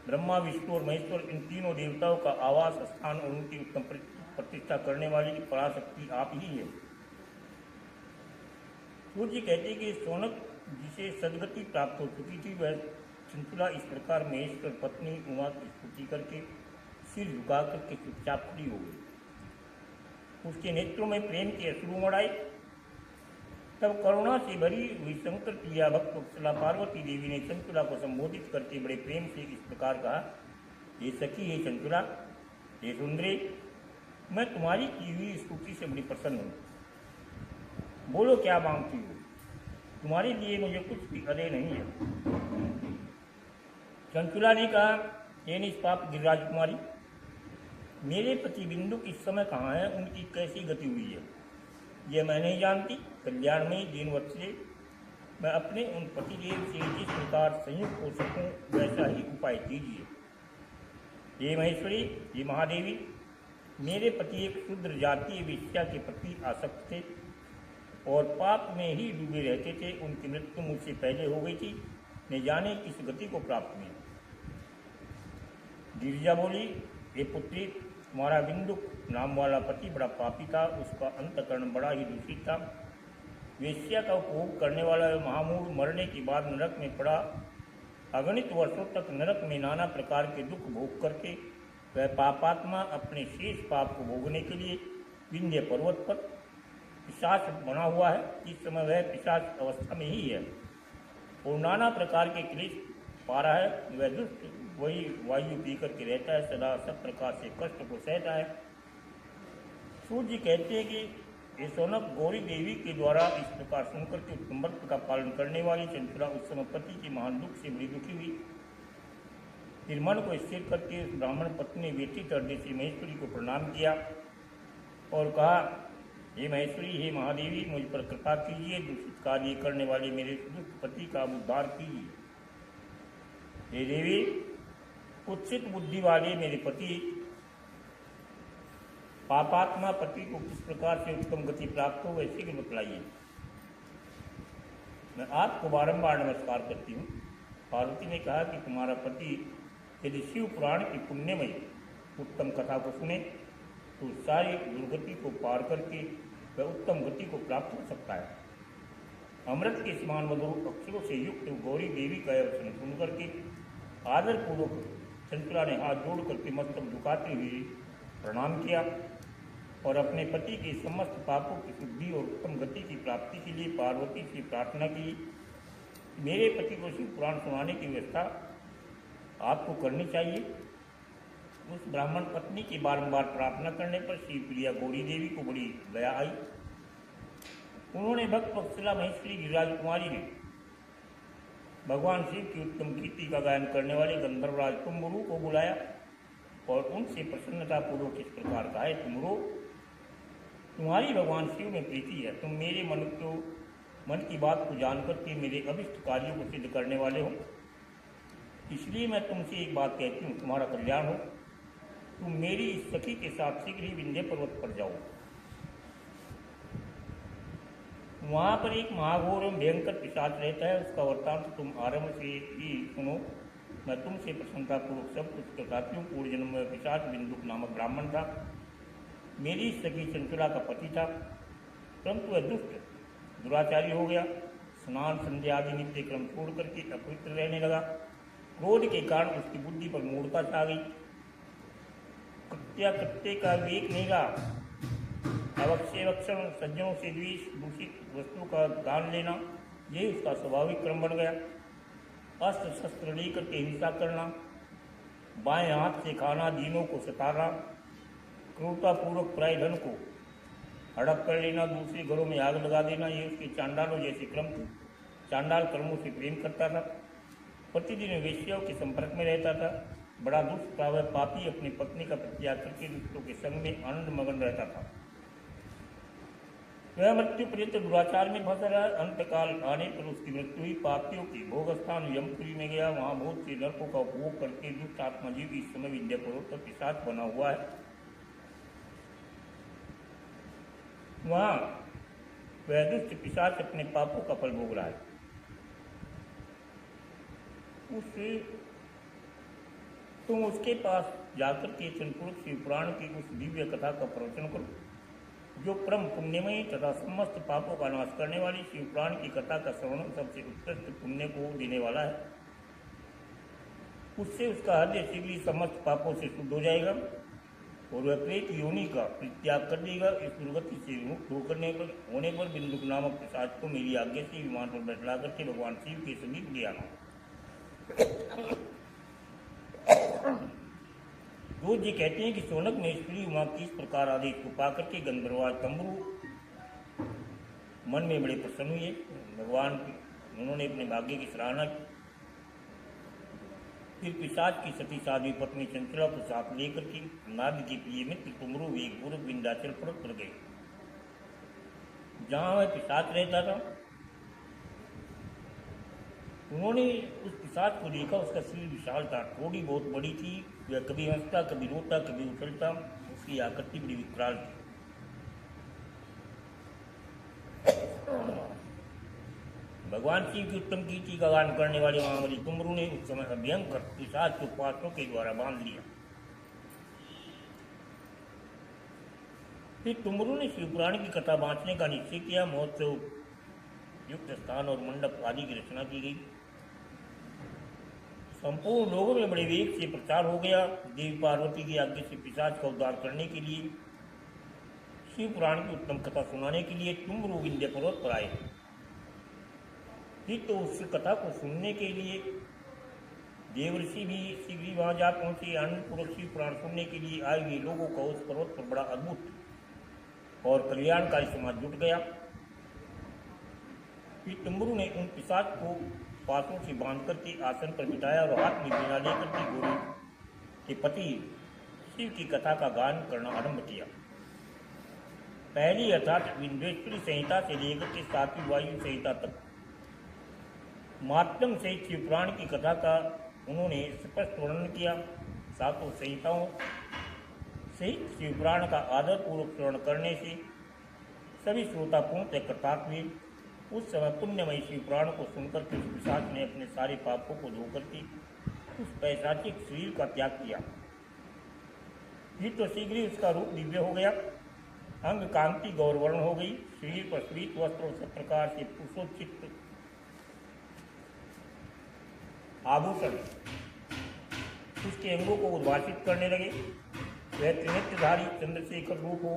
ब्रह्मा, विष्णु और महेश्वर इन तीनों देवताओं का आवास स्थान और उनकी उत्तम प्रतिष्ठा करने वाली पराशक्ति आप ही है। सूर्य कहते हैं कि सोनक जिसे सदगति प्राप्त हो चुकी थी, वह चंचला इस प्रकार महेश्वर पत्नी उमा की स्तुति करके सिर झुका करके चुपचाप खड़ी हो गई। उसके नेत्रों में प्रेम के अश्रु उमड़ आए। तब करुणा से भरी हुई शंकर प्रिया भक्त वत्सला पार्वती देवी ने चंचला को संबोधित करके बड़े प्रेम से इस प्रकार कहा, हे सखी, हे चंचला, हे सुंदरी, मैं तुम्हारी की हुई स्तुति से बड़ी प्रसन्न हूँ। बोलो क्या मांगती हो? तुम्हारे लिए मुझे कुछ भी अदय नहीं है। चंचला ने कहा, हे निष्पाप गिरिराज कुमारी, मेरे पति बिंदु इस समय कहाँ है? उनकी कैसी गति हुई है यह मैं नहीं जानती। कल्याण में दीनवत्सले, मैं अपने उन पतिदेव से जिस प्रकार संयुक्त हो सकूं वैसा ही उपाय कीजिए। हे महेश्वरी, हे महादेवी, मेरे पति एक शूद्र जातीय वेश्या के प्रति आसक्त थे और पाप में ही डूबे रहते थे। उनकी मृत्यु मुझसे पहले हो गई थी, न जाने किस गति को प्राप्त हुई। गिरिजा बोली, हे पुत्री, तुम्हारा बिंदु नाम वाला पति बड़ा पापी था। उसका अंतकरण बड़ा ही दूषित था। वेश्या का उपभोग करने वाला महामूढ़ मरने के बाद नरक में पड़ा। अगणित वर्षों तक नरक में नाना प्रकार के दुख भोग करके वह पापात्मा अपने शेष पाप को भोगने के लिए विंध्य पर्वत पर पिशाच बना हुआ है। इस समय वह पिशाच अवस्था में ही है और नाना प्रकार के क्लेश पा रहा है। वह दुष्ट वही वायु पी करके रहता है, सदा सब प्रकार से कष्ट को सहता है। सूर्य कहते हैं कि ये सोनक गौरी देवी के द्वारा इस प्रकार सुनकर के उत्तम व्रत का पालन करने वाली चंचला उस समय पति के महान दुख से बड़ी दुखी हुई। फिर मन को स्थिर करके उस ब्राह्मण पत्नी ने व्यथित हृदय से महेश्वरी को प्रणाम किया और कहा, हे महेश्वरी, हे महादेवी, मुझ पर कृपा कीजिए, दूषित कार्य करने वाले मेरे दुष्ट पति का उद्धार कीजिए। हे देवी, कुत्सित बुद्धि वाले मेरे पति पापात्मा पति को किस प्रकार से उत्तम गति प्राप्त हो, वैसे कि बतलाइए। मैं आपको बारंबार नमस्कार करती हूँ। पार्वती ने कहा कि तुम्हारा पति यदि शिव पुराण की पुण्यमयी उत्तम कथा को सुने तो सारी दुर्गति को पार करके वह उत्तम गति को प्राप्त हो सकता है। अमृत के समान मधुर अक्षरों से युक्त गौरी देवी का यह वचन सुन करके आदरपूर्वक चंचला ने हाथ जोड़ करके मस्तक झुकाते हुए प्रणाम किया और अपने पति के समस्त पापों की शुद्धि और उत्तम गति की प्राप्ति के लिए पार्वती से प्रार्थना की। मेरे पति को शिव पुराण सुनाने की व्यवस्था आपको करनी चाहिए। उस ब्राह्मण पत्नी की बारंबार प्रार्थना करने पर श्री प्रिया गौरी देवी को बड़ी दया आई। उन्होंने भक्त वत्सला महेश्वरी गिरिराज कुमारी ने भगवान शिव की उत्तम कीर्ति का गायन करने वाले गंधर्वराज तुम्बरु को बुलाया और उनसे प्रसन्नतापूर्वक इस प्रकार कहा, तुम्बरु, तुम्हारी भगवान शिव में प्रीति है। तुम मेरे मन की बात को जानकर के मेरे अभिष्ट कार्यों को सिद्ध करने वाले हो। इसलिए मैं तुमसे एक बात कहती हूँ, तुम्हारा कल्याण हो। तुम मेरी इस सखी के साथ शीघ्र ही विंध्य पर्वत पर जाओ। वहाँ पर एक महाघोर एवं भयंकर पिशाच रहता है, उसका वृत्तांत तुम आरंभ से ही सुनो। मैं तुमसे प्रसन्नतापूर्वक सब कुछ बताती हूँ। पूर्व जन्म में पिशाच बिंदुक नामक ब्राह्मण था, मेरी इस सखी चंचला का पति था, परंतु वह दुष्ट दुराचारी हो गया। स्नान संध्या आदि नित्य क्रम छोड़ करके अपवित्र रहने लगा। क्रोध के कारण उसकी बुद्धि पर मूढ़ता छा गई। कृत्य का विवेक नहीं रहा। अवक्षेवक्षण, सज्जनों से द्वेष, दूषित वस्तु का दान लेना, यही उसका स्वाभाविक क्रम बन गया। अस्त्र शस्त्र लेकर के हिंसा करना, बाएं हाथ से खाना, दीनों को सताना, क्रूरतापूर्वक पराय धन को हड़प कर लेना, दूसरे घरों में आग लगा देना, ये उसके चांडालों जैसे क्रम थे। चांडाल कर्मों से प्रेम करता था, प्रतिदिन वेश्याओं के संपर्क में रहता था। बड़ा दुष्ट था वह पापी, अपनी पत्नी का परित्याग करके दुष्टों के संग में आनंद मगन रहता था। वह मृत्यु पर्यंत दुराचार में फंसा रहा। अंतकाल आने पर उसकी मृत्यु हुई। पापियों के भोग स्थान यमपुरी में गया। वहाँ बहुत से नरकों का उपभोग करके दुष्ट आत्मा जीव इस समय विंध्य पर्वत पर पिशाच बना हुआ है। वहाँ वह दुष्ट पिशाच अपने पापों का फल भोग रहा है। तुम उसके पास जाकर के चंद्रपुर शिव पुराण की उस दिव्य कथा का प्रवचन करो, जो परम पुण्यमयी तथा समस्त पापों का नाश करने वाली शिव पुराण की कथा का श्रवण सबसे उत्कृष्ट पुण्य को देने वाला है। उससे उसका हृदय शीघ्र ही समस्त पापों से शुद्ध हो जाएगा और वह प्रेत योनि का परित्याग कर देगा। इस दुर्गति से मुक्त होने पर बिंदुक नामक पिशाच को मेरी आज्ञा से विमान पर बैठला करके भगवान शिव के समीप ले आना। रोज जी कहते हैं कि सोनक महेश्वरी उमा की इस प्रकार आदेश को पाकर के गंधर्वराज तंबरू मन में बड़े प्रसन्न हुए। भगवान उन्होंने अपने भाग्य की सराहना की। फिर पिशाच की सती साध्वी पत्नी चंचला को साथ लेकर के नाद के प्रिय मित्र तुमरू वेगपूर्वक विंध्याचल पर्वत पर गए, जहाँ वह पिशाच रहता था। उन्होंने उस पिशाच को देखा। उसका शरीर विशाल था, ठोड़ी बहुत बड़ी थी। वह कभी हंसता, कभी रोता, कभी उछलता। उसकी आकृति बड़ी विकराल थी। भगवान शिव की उत्तम कीर्ति का गान करने वाले महाबली तुमरू ने उस समय भयंकर पिशाच को पाशों के द्वारा बांध लिया। फिर तुमरू ने शिव पुराण की कथा बांटने का निश्चय किया। महोत्सव युक्त स्थान और मंडप आदि की रचना की गई। संपूर्ण लोगों में बड़े वेग से प्रचार हो गया। देवी पार्वती की आज्ञा से पिशाच का उद्धार करने के लिए, शिव पुराण की उत्तम कथा सुनाने के लिए तुमरू विंध्य पर्वत पर आए। फिर तो उस कथा को सुनने के लिए देवर्षि भी शीघ्र ही वहां जा पहुंचे। आनंदपूर्वक शिव पुराण सुनने के लिए आए हुए लोगों का उस पर्वत पर बड़ा अद्भुत और कल्याणकारी समाज जुट गया। फिर तुमरू ने उन पिशाच को पासों से बांध करके आसन पर बिठाया और हाथ में वीणा लेकर के गौरी के पति शिव की कथा का गान करना आरंभ किया। पहली अर्थात विंध्वेश्वरी संहिता से लेकर के 7वीं वायु संहिता तक मातम से शिवपुराण की कथा का उन्होंने स्पष्ट वर्णन किया। सातों संहिताओं से शिवपुराण का आदरपूर्वक श्रवण करने से सभी श्रोता पूर्णतः कृतार्थ हुए। उस समय पुण्यमयी शिवपुराण को सुनकर के उस पिशाच ने अपने सारे पापों को धोकर के उस पैशाचिक शरीर का त्याग किया। फिर तो शीघ्र ही उसका रूप दिव्य हो गया, अंग कांति गौरवर्ण हो गई, शरीर पर श्वेत वस्त्र और सब प्रकार से पुरुषोचित आभूषण उसके अंगों को उद्भाषित करने लगे। वह त्रिनेत्रधारी चंद्रशेखर रूप हो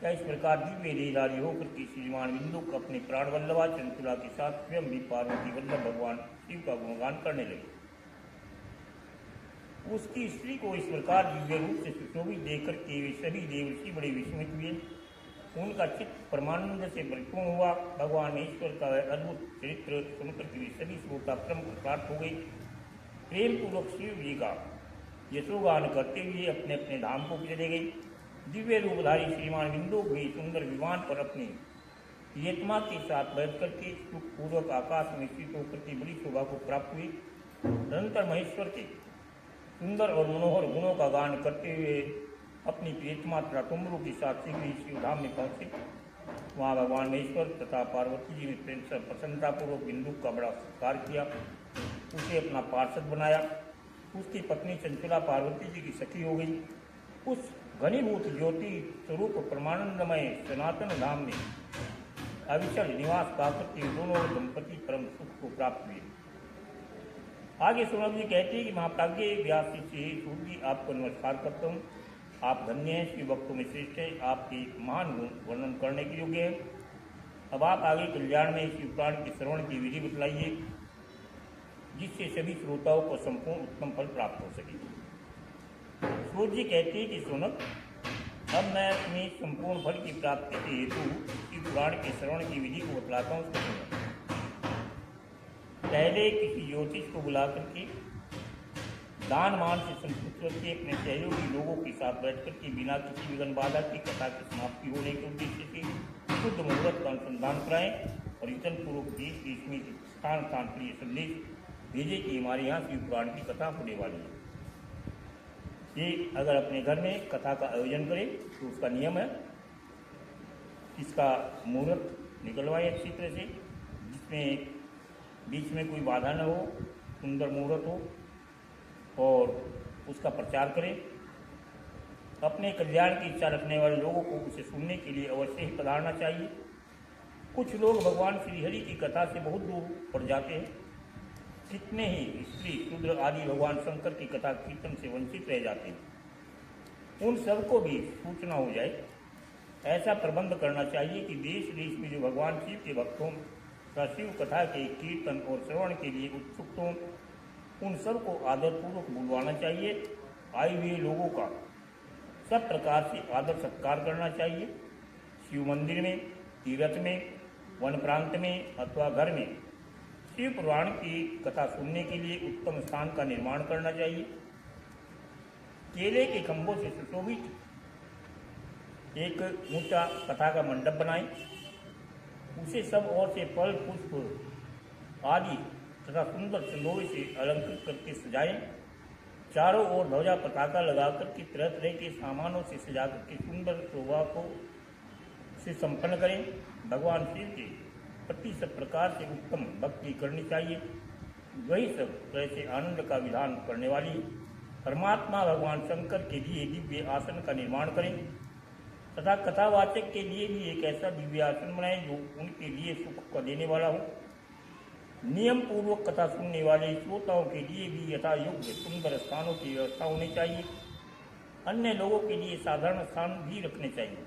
या इस प्रकार दिव्य देहधारी होकर के श्रीमान बिंदु को अपने प्राण वल्लभा चंचुला के साथ स्वयं भी पार्वती वल्लभ भगवान शिव का गुणगान करने लगे। उसकी स्त्री को इस प्रकार दिव्य रूप से सुशोभित देखकर के वे सभी देवर्षि बड़े विस्मित हुए। उनका चित्त परमानंद से परिपूर्ण हुआ। भगवान महेश्वर का वह अद्भुत चरित्र सुनकर के वे सभी श्रोता परम कृतार्थ हो गए। प्रेम पूर्वक शिव जी का यशोगान करते हुए अपने अपने धाम को चले गए। दिव्य रूपधारी श्रीमान बिंदु भी सुंदर विमान पर अपनी प्रियतमा के साथ बैठ करके सुखपूर्वक आकाश में स्थित होकर के बड़ी शोभा को प्राप्त हुई। तदनंतर महेश्वर के सुंदर और मनोहर गुणों का गान करते हुए अपनी प्रियतमा तथा तुमरू के साथ शीघ्र शिवधाम में पहुंचे। वहाँ भगवान महेश्वर तथा पार्वती जी ने प्रेम से प्रसन्नतापूर्वक बिंदु का बड़ा सत्कार किया, उसे अपना पार्षद बनाया। उसकी पत्नी चंचला पार्वती जी की सखी हो गई। उस घनीभूत ज्योति स्वरूप परमानंदमय सनातन धाम में अविचल निवास पाकर के दोनों दंपति परम सुख को प्राप्त हुए। आगे सुनक जी कहते हैं कि महाप्राज्ञ व्यास जी सूर्य जी आपको नमस्कार करता हूँ। आप धन्य हैं, शिव भक्तों में श्रेष्ठ है, आपके महान गुण वर्णन करने के योग्य है। अब आप आगे कल्याण में शिवपुराण के श्रवण की विधि बतलाइए, जिससे सभी श्रोताओं को संपूर्ण उत्तम फल प्राप्त हो सके। सूर्य जी कहते हैं कि सुनक, अब मैं अपनी संपूर्ण फल की प्राप्ति के हेतु शिवपुराण के श्रवण की विधि को बतलाता हूँ। पहले किसी ज्योतिष को बुला करके दान मान से संतुष्ट करके अपने सहयोगी लोगों के साथ बैठ करके बिना किसी विघ्न बाधा की कथा की समाप्ति होने के उद्देश्य से शुद्ध मुहूर्त का अनुसंधान कराएं और इतन पूर्वक देश देश में स्थान स्थान पर यह संदेश भेजे कि हमारे यहाँ शिवपुराण की कथा होने वाली है। ये अगर अपने घर में कथा का आयोजन करें तो उसका नियम है, इसका मुहूर्त निकलवाएं अच्छी तरह से, जिसमें बीच में कोई बाधा न हो, सुंदर मुहूर्त हो, और उसका प्रचार करें। अपने कल्याण की इच्छा रखने वाले लोगों को उसे सुनने के लिए अवश्य ही पधारना चाहिए। कुछ लोग भगवान श्रीहरि की कथा से बहुत दूर पड़ जाते हैं। कितने ही स्त्री शूद्र आदि भगवान शंकर की कथा कीर्तन से वंचित रह जाते हैं। उन सबको भी सूचना हो जाए, ऐसा प्रबंध करना चाहिए कि देश देश में जो भगवान शिव के भक्तों का शिव कथा के कीर्तन और श्रवण के लिए उत्सुक हों, उन सबको आदरपूर्वक बुलवाना चाहिए। आए हुए लोगों का सब प्रकार से आदर सत्कार करना चाहिए। शिव मंदिर में, तीर्थ में, वन प्रांत में अथवा घर में शिव पुराण की कथा सुनने के लिए उत्तम स्थान का निर्माण करना चाहिए। केले के खंभों से सुशोभित एक ऊंचा कथा का मंडप बनाएं, उसे सब ओर से फल पुष्प आदि तथा सुंदर चंदोई से अलंकृत करके सजाएं। चारों ओर ध्वजा पताका लगाकर के तरह तरह के सामानों से सजा करके सुंदर शोभा को से संपन्न करें। भगवान शिव के प्रति सब प्रकार से उत्तम भक्ति करनी चाहिए। वही सब तरह से आनंद का विधान करने वाली परमात्मा भगवान शंकर के लिए दिव्य आसन का निर्माण करें तथा कथावाचक के लिए भी एक ऐसा दिव्य आसन बनाएं जो उनके लिए सुख का देने वाला हो। नियम पूर्वक कथा सुनने वाले श्रोताओं के लिए भी यथा योग्य सुंदर स्थानों की व्यवस्था होनी चाहिए। अन्य लोगों के लिए साधारण स्थान भी रखने चाहिए।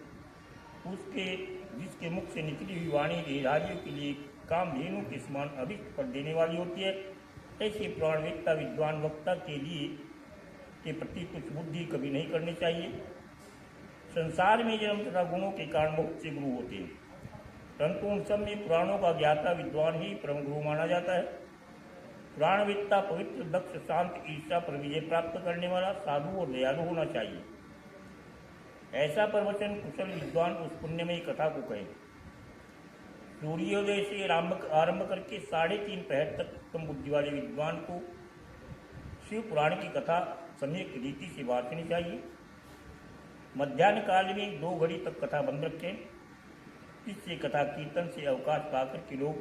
उसके जिसके मुख से निकली हुई वाणी देहधारियों के लिए कामधेनु के समान अभिष्ट फल देने वाली होती है। ऐसे पुराणवेत्ता विद्वान वक्ता के लिए के प्रति कुछ बुद्धि कभी नहीं करनी चाहिए। संसार में जन्म तथा गुणों के कारण बहुत से गुरु होते हैं, परंतु उन सब में पुराणों का ज्ञाता विद्वान ही परम गुरु माना जाता है। प्राणविद्ता पवित्र दक्ष शांत ईर्ष्या पर विजय प्राप्त करने वाला साधु और दयालु होना चाहिए। ऐसा प्रवचन कुशल विद्वान उस पुण्यमयी कथा को कहे। सूर्योदय से आरंभ करके 3:30 पहर तक उत्तम बुद्धि वाले विद्वान को शिव पुराण की कथा सम्यक रीति से बांटनी चाहिए। मध्याह्न काल में 2 घड़ी तक कथा बंद रखें, इससे कथा कीर्तन से अवकाश पाकर के लोग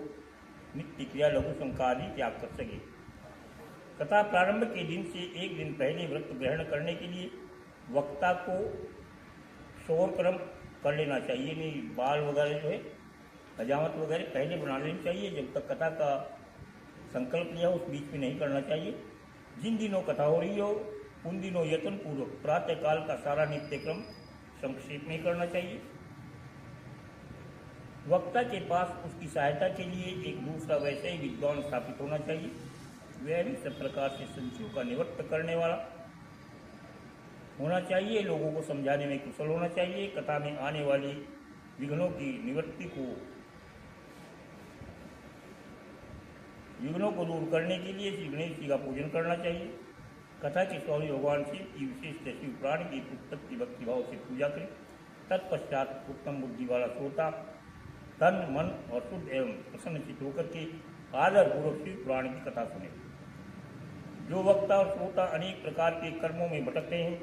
नित्य क्रिया लघु शंका आदि त्याग कर सके। कथा प्रारंभ के दिन से 1 दिन पहले व्रत ग्रहण करने के लिए वक्ता को शोर कर्म कर लेना चाहिए। नहीं बाल वगैरह जो है हजामत वगैरह पहले बना लेनी चाहिए। जब तक कथा का संकल्प लिया उस बीच में नहीं करना चाहिए। जिन दिनों कथा हो रही हो उन दिनों यत्न पूर्वक प्रातःकाल का सारा नित्य क्रम संक्षेप में करना चाहिए। वक्ता के पास उसकी सहायता के लिए एक दूसरा वैसे ही विद्वान स्थापित होना चाहिए। वह भी सब प्रकार से संशयों का निवृत्त करने वाला होना चाहिए। लोगों को समझाने में कुशल होना चाहिए। कथा में आने वाली विघ्नों की निवृत्ति को दूर करने के लिए श्री गणेश जी का पूजन करना चाहिए। कथा के स्वामी भगवान शिव की विशेष शिव पुराण की पुस्तक की भक्तिभाव से पूजा करें। तत्पश्चात उत्तम बुद्धि वाला श्रोता तन मन और शुद्ध एवं प्रसन्नचित होकर के आदरपूर्वक शिव पुराण की कथा सुने। जो वक्ता और श्रोता अनेक प्रकार के कर्मों में भटकते हैं,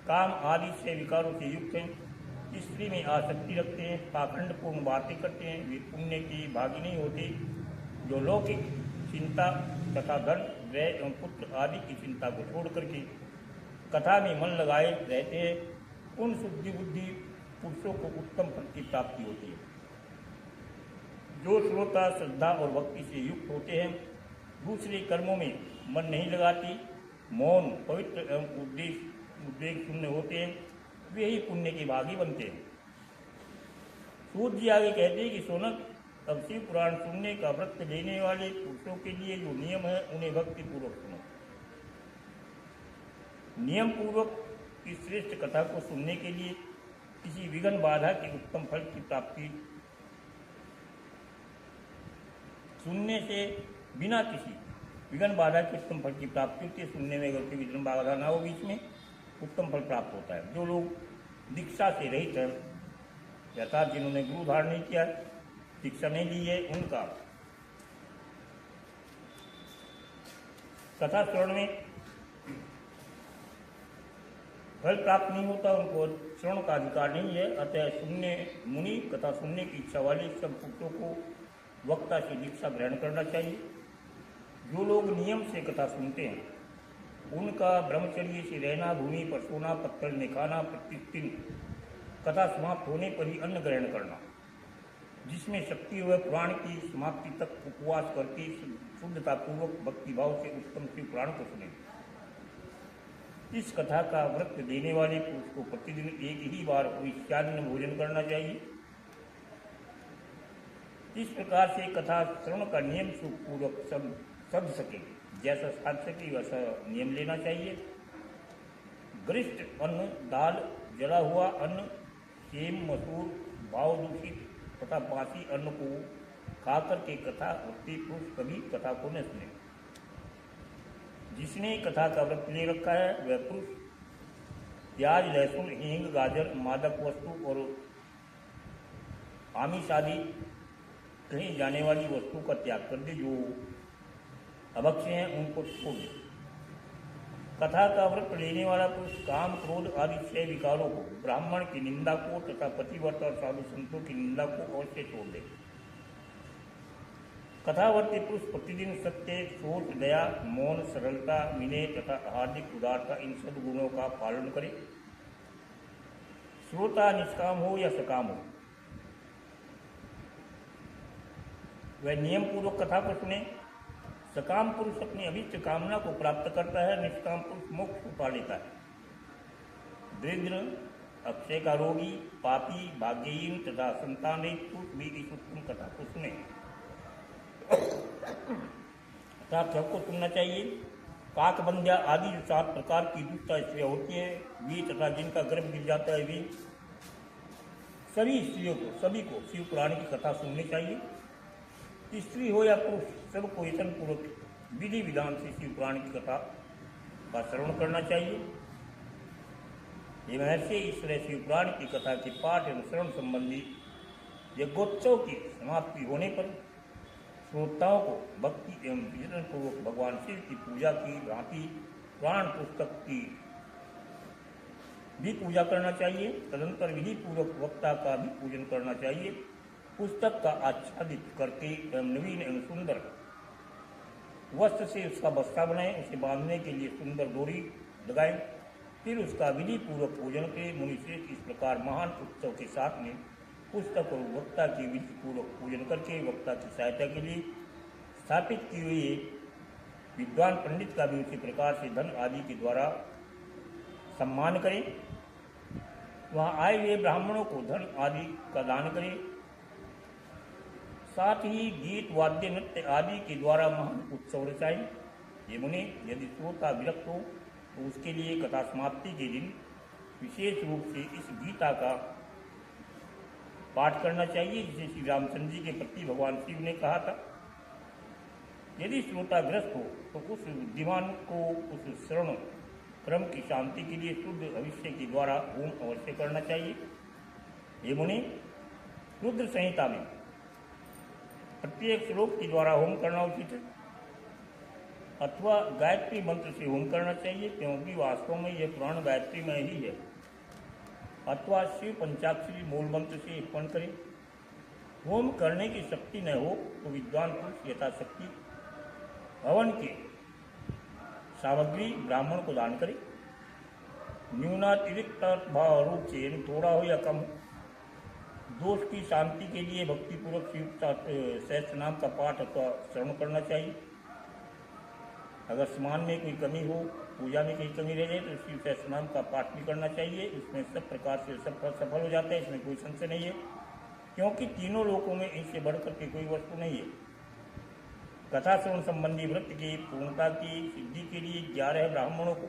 काम आदि से विकारों से युक्त हैं, स्त्री में आसक्ति रखते हैं, पाखंडपूर्ण बातें करते हैं, वे पुण्य की भागी नहीं होते। जो लौकिक चिंता तथा धन व्यय एवं पुत्र आदि की चिंता को छोड़ करके कथा में मन लगाए रहते हैं, उन शुद्धि बुद्धि पुरुषों को उत्तम फल की प्राप्ति होती है। जो श्रोता श्रद्धा और भक्ति से युक्त होते हैं, दूसरे कर्मों में मन नहीं लगाते, मौन पवित्र एवं उद्देश्य शून्य होते हैं, वे ही पुण्य के भागी बनते हैं। सूत जी आगे कहते हैं कि सोनक, अब शिव पुराण सुनने का व्रत लेने वाले पुरुषों के लिए जो नियम है उन्हें भक्ति पूर्वक सुनो। नियम पूर्वक इस श्रेष्ठ कथा को सुनने के लिए किसी विघ्न बाधा के उत्तम फल की प्राप्ति सुनने से बिना किसी विघ्न बाधा के उत्तम फल की प्राप्ति होती है। सुनने में अगर कोई विघ्न बाधा ना हो बीच में उत्तम फल प्राप्त होता है। जो लोग दीक्षा से रहित हैं, अर्थात जिन्होंने गुरु धारण नहीं किया, दीक्षा नहीं ली है, उनका कथा श्रवण में फल प्राप्त नहीं होता, उनको श्रवण का अधिकार नहीं है। अतः मुनि कथा सुनने की इच्छा वाले सब पुरुषों को वक्ता से दीक्षा ग्रहण करना चाहिए। जो लोग नियम से कथा सुनते हैं उनका ब्रह्मचर्य से रहना, भूमि पर सोना, पत्थर में खाना, प्रतिदिन कथा समाप्त होने पर ही अन्न ग्रहण करना, जिसमें शक्ति व पुराण की समाप्ति तक उपवास करके शुद्धतापूर्वक भक्तिभाव से उत्तम शिव पुराण को सुने। इस कथा का व्रत देने वाले पुरुष को प्रतिदिन एक ही बार विषयान्न भोजन करना चाहिए। इस प्रकार से कथा श्रवण का नियम सुखपूर्वक समझ सके, जैसा साध सके वैसा नियम लेना चाहिए। गरिष्ठ अन्न, दाल, जला हुआ अन्न, सेम, मसूर, भाव दूषित तथा बासी अन्न को खाकर के कथा वक्ती पुरुष कभी कथा को न सुने। जिसने कथा का व्रत ले रखा है वह पुरुष प्याज, लहसुन, हींग, गाजर, मादक वस्तु और आमिष आदि कहीं जाने वाली वस्तु का त्याग कर दे। जो अभक्ष्य हैं उनको छोड़ दे। कथा का व्रत लेने वाला पुरुष काम, क्रोध आदि 6 विकारों को, ब्राह्मण की निंदा को तथा पतिव्रत और साधु संतों की निंदा को अवश्य छोड़ दे। कथावर्ती पुरुष प्रतिदिन सत्य, सोच, दया, मौन, सरलता, विनय तथा हार्दिक उदारता इन सब गुणों का पालन करे। श्रोता निष्काम हो या सकाम हो, वह नियम पूर्वक कथा को सुने। सकाम पुरुष अपनी अभिष्ट कामना को प्राप्त करता है, निष्काम पुरुष मोक्ष को पा लेता है। दरिद्र, अक्षय का रोगी, पापी, भाग्यहीन तथा संतान रहित पुरुष भी इस उत्तम कथा को सुने। अर्थात सबको सुनना चाहिए। काकबंध्या आदि जो 7 प्रकार की दुष्ट स्त्रियाँ होती है वे तथा जिनका गर्भ गिर जाता है वे सभी स्त्रियों को, सभी को शिव पुराण की कथा सुननी चाहिए। स्त्री हो या पुरुष, सबको यत्नपूर्वक विधि विधान से शिव पुराण की कथा का श्रवण करना चाहिए। ये महर्षि इस तरह शिव पुराण की कथा के पाठ एवं श्रवण संबंधी यज्ञोत्सव की समाप्ति होने पर श्रोताओं को भक्ति एवं विजन पूर्वक भगवान शिव की पूजा की भांति पुराण पुस्तक की भी पूजा करना चाहिए। तदंतर विधि पूर्वक वक्ता का भी पूजन करना चाहिए। पुस्तक का आच्छादित करके एवं नवीन एवं सुंदर वस्त्र से उसका बस्ता बनाएं, उसे बांधने के लिए सुंदर डोरी लगाएं, फिर उसका विधि पूर्वक पूजन के मुनिश्रेष्ठ इस प्रकार महान उत्सव के साथ में पुस्तक और वक्ता की विधि पूर्वक पूजन करके वक्ता की सहायता के लिए स्थापित की हुई विद्वान पंडित का भी उसी प्रकार से धन आदि के द्वारा सम्मान करें। वहाँ आए हुए ब्राह्मणों को धन आदि का दान करें। साथ ही गीत वाद्य नृत्य आदि के द्वारा महान उत्सव रचाएं। ये मुनि यदि श्रोता विरक्त हो तो उसके लिए कथा समाप्ति के दिन विशेष रूप से इस गीता का पाठ करना चाहिए, जिसे श्री रामचंद्र जी के प्रति भगवान शिव ने कहा था। यदि श्रोता ग्रस्त हो तो उस बुद्धिमान को उस श्रवण क्रम की शांति के लिए शुद्ध भविष्य के द्वारा होम अवश्य करना चाहिए। ये मुनि रुद्र संहिता में प्रत्येक श्लोक के द्वारा होम करना उचित है अथवा गायत्री मंत्र से होम करना चाहिए, क्योंकि वास्तव में यह पुराण गायत्री में ही है। अथवा शिव पंचाक्षरी मूल मंत्र से अर्पण करें। होम करने की शक्ति न हो तो विद्वान पुरुष यथाशक्ति हवन के सामग्री ब्राह्मण को दान करे। न्यूनातिरिक्त भाव रूप से थोड़ा हो या कम, दोष की शांति के लिए भक्तिपूर्वक शिव सहस्त्र नाम का पाठ अथवा श्रवण करना चाहिए। अगर स्नान में कोई कमी हो, पूजा में कोई कमी रह जाए तो शिव सहस्त्र नाम का पाठ भी करना चाहिए। इसमें सब प्रकार से सब सफल हो जाता है, इसमें कोई संशय नहीं है, क्योंकि तीनों लोकों में इनसे बढ़कर के कोई वस्तु नहीं है। कथा श्रवण संबंधी व्रत की पूर्णता की सिद्धि के लिए 11 ब्राह्मणों को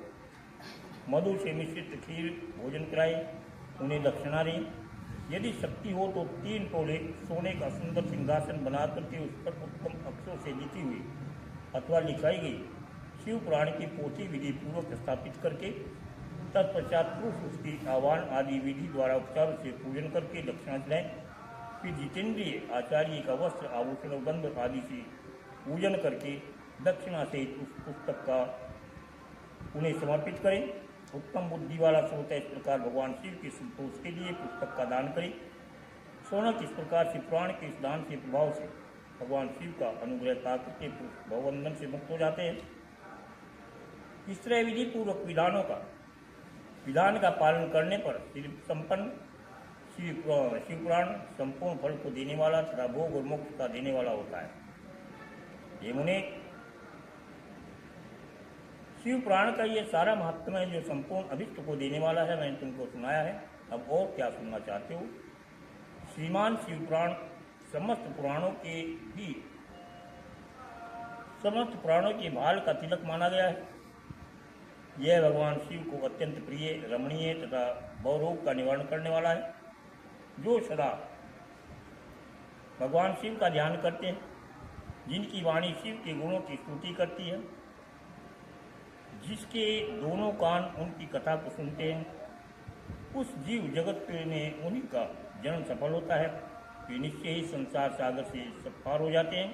मधु से मिश्रित खीर भोजन कराए, उन्हें दक्षिणा दें। यदि शक्ति हो तो 3 तोले सोने का सुंदर सिंहासन बना करके उस पर उत्तम अक्षरों से लिखी हुई अथवा लिखाई गई शिव पुराण की पोथी विधि पूर्वक स्थापित करके तत्पश्चात पुरुष उसकी आह्वान आदि विधि द्वारा उपचार से पूजन करके दक्षिणा दिलाएं। फिर जितेंद्रिय आचार्य का वस्त्र आभूषण और गंध आदि से पूजन करके दक्षिणा सहित उस पुस्तक का उन्हें समर्पित करें। उत्तम बुद्धि वाला श्रोता इस प्रकार भगवान शिव के संतोष के लिए पुस्तक का दान करें। सोनक इस प्रकार से पुराण के इस दान के प्रभाव से भगवान शिव का अनुग्रह पाकर के पुरुष भवबंधन से मुक्त हो जाते हैं। इस तरह विधि पूर्वक विधान का पालन करने पर संपन्न शिव पुराण संपूर्ण फल को देने वाला तथा भोग और मोक्ष का देने वाला होता है। ये मुने शिव पुराण का ये सारा महत्व है जो संपूर्ण अभिष्ट को देने वाला है, मैंने तुमको सुनाया है। अब और क्या सुनना चाहते हो? श्रीमान शिव पुराण समस्त पुराणों के भाल का तिलक माना गया है। यह भगवान शिव को अत्यंत प्रिय, रमणीय तथा भवरोग का निवारण करने वाला है। जो सदा भगवान शिव का ध्यान करते हैं, जिनकी वाणी शिव के गुणों की स्तुति करती है, जिसके दोनों कान उनकी कथा को सुनते हैं, उस जीव जगत में उन्हीं का जन्म सफल होता है। वे निश्चय ही संसार सागर से सब पार हो जाते हैं।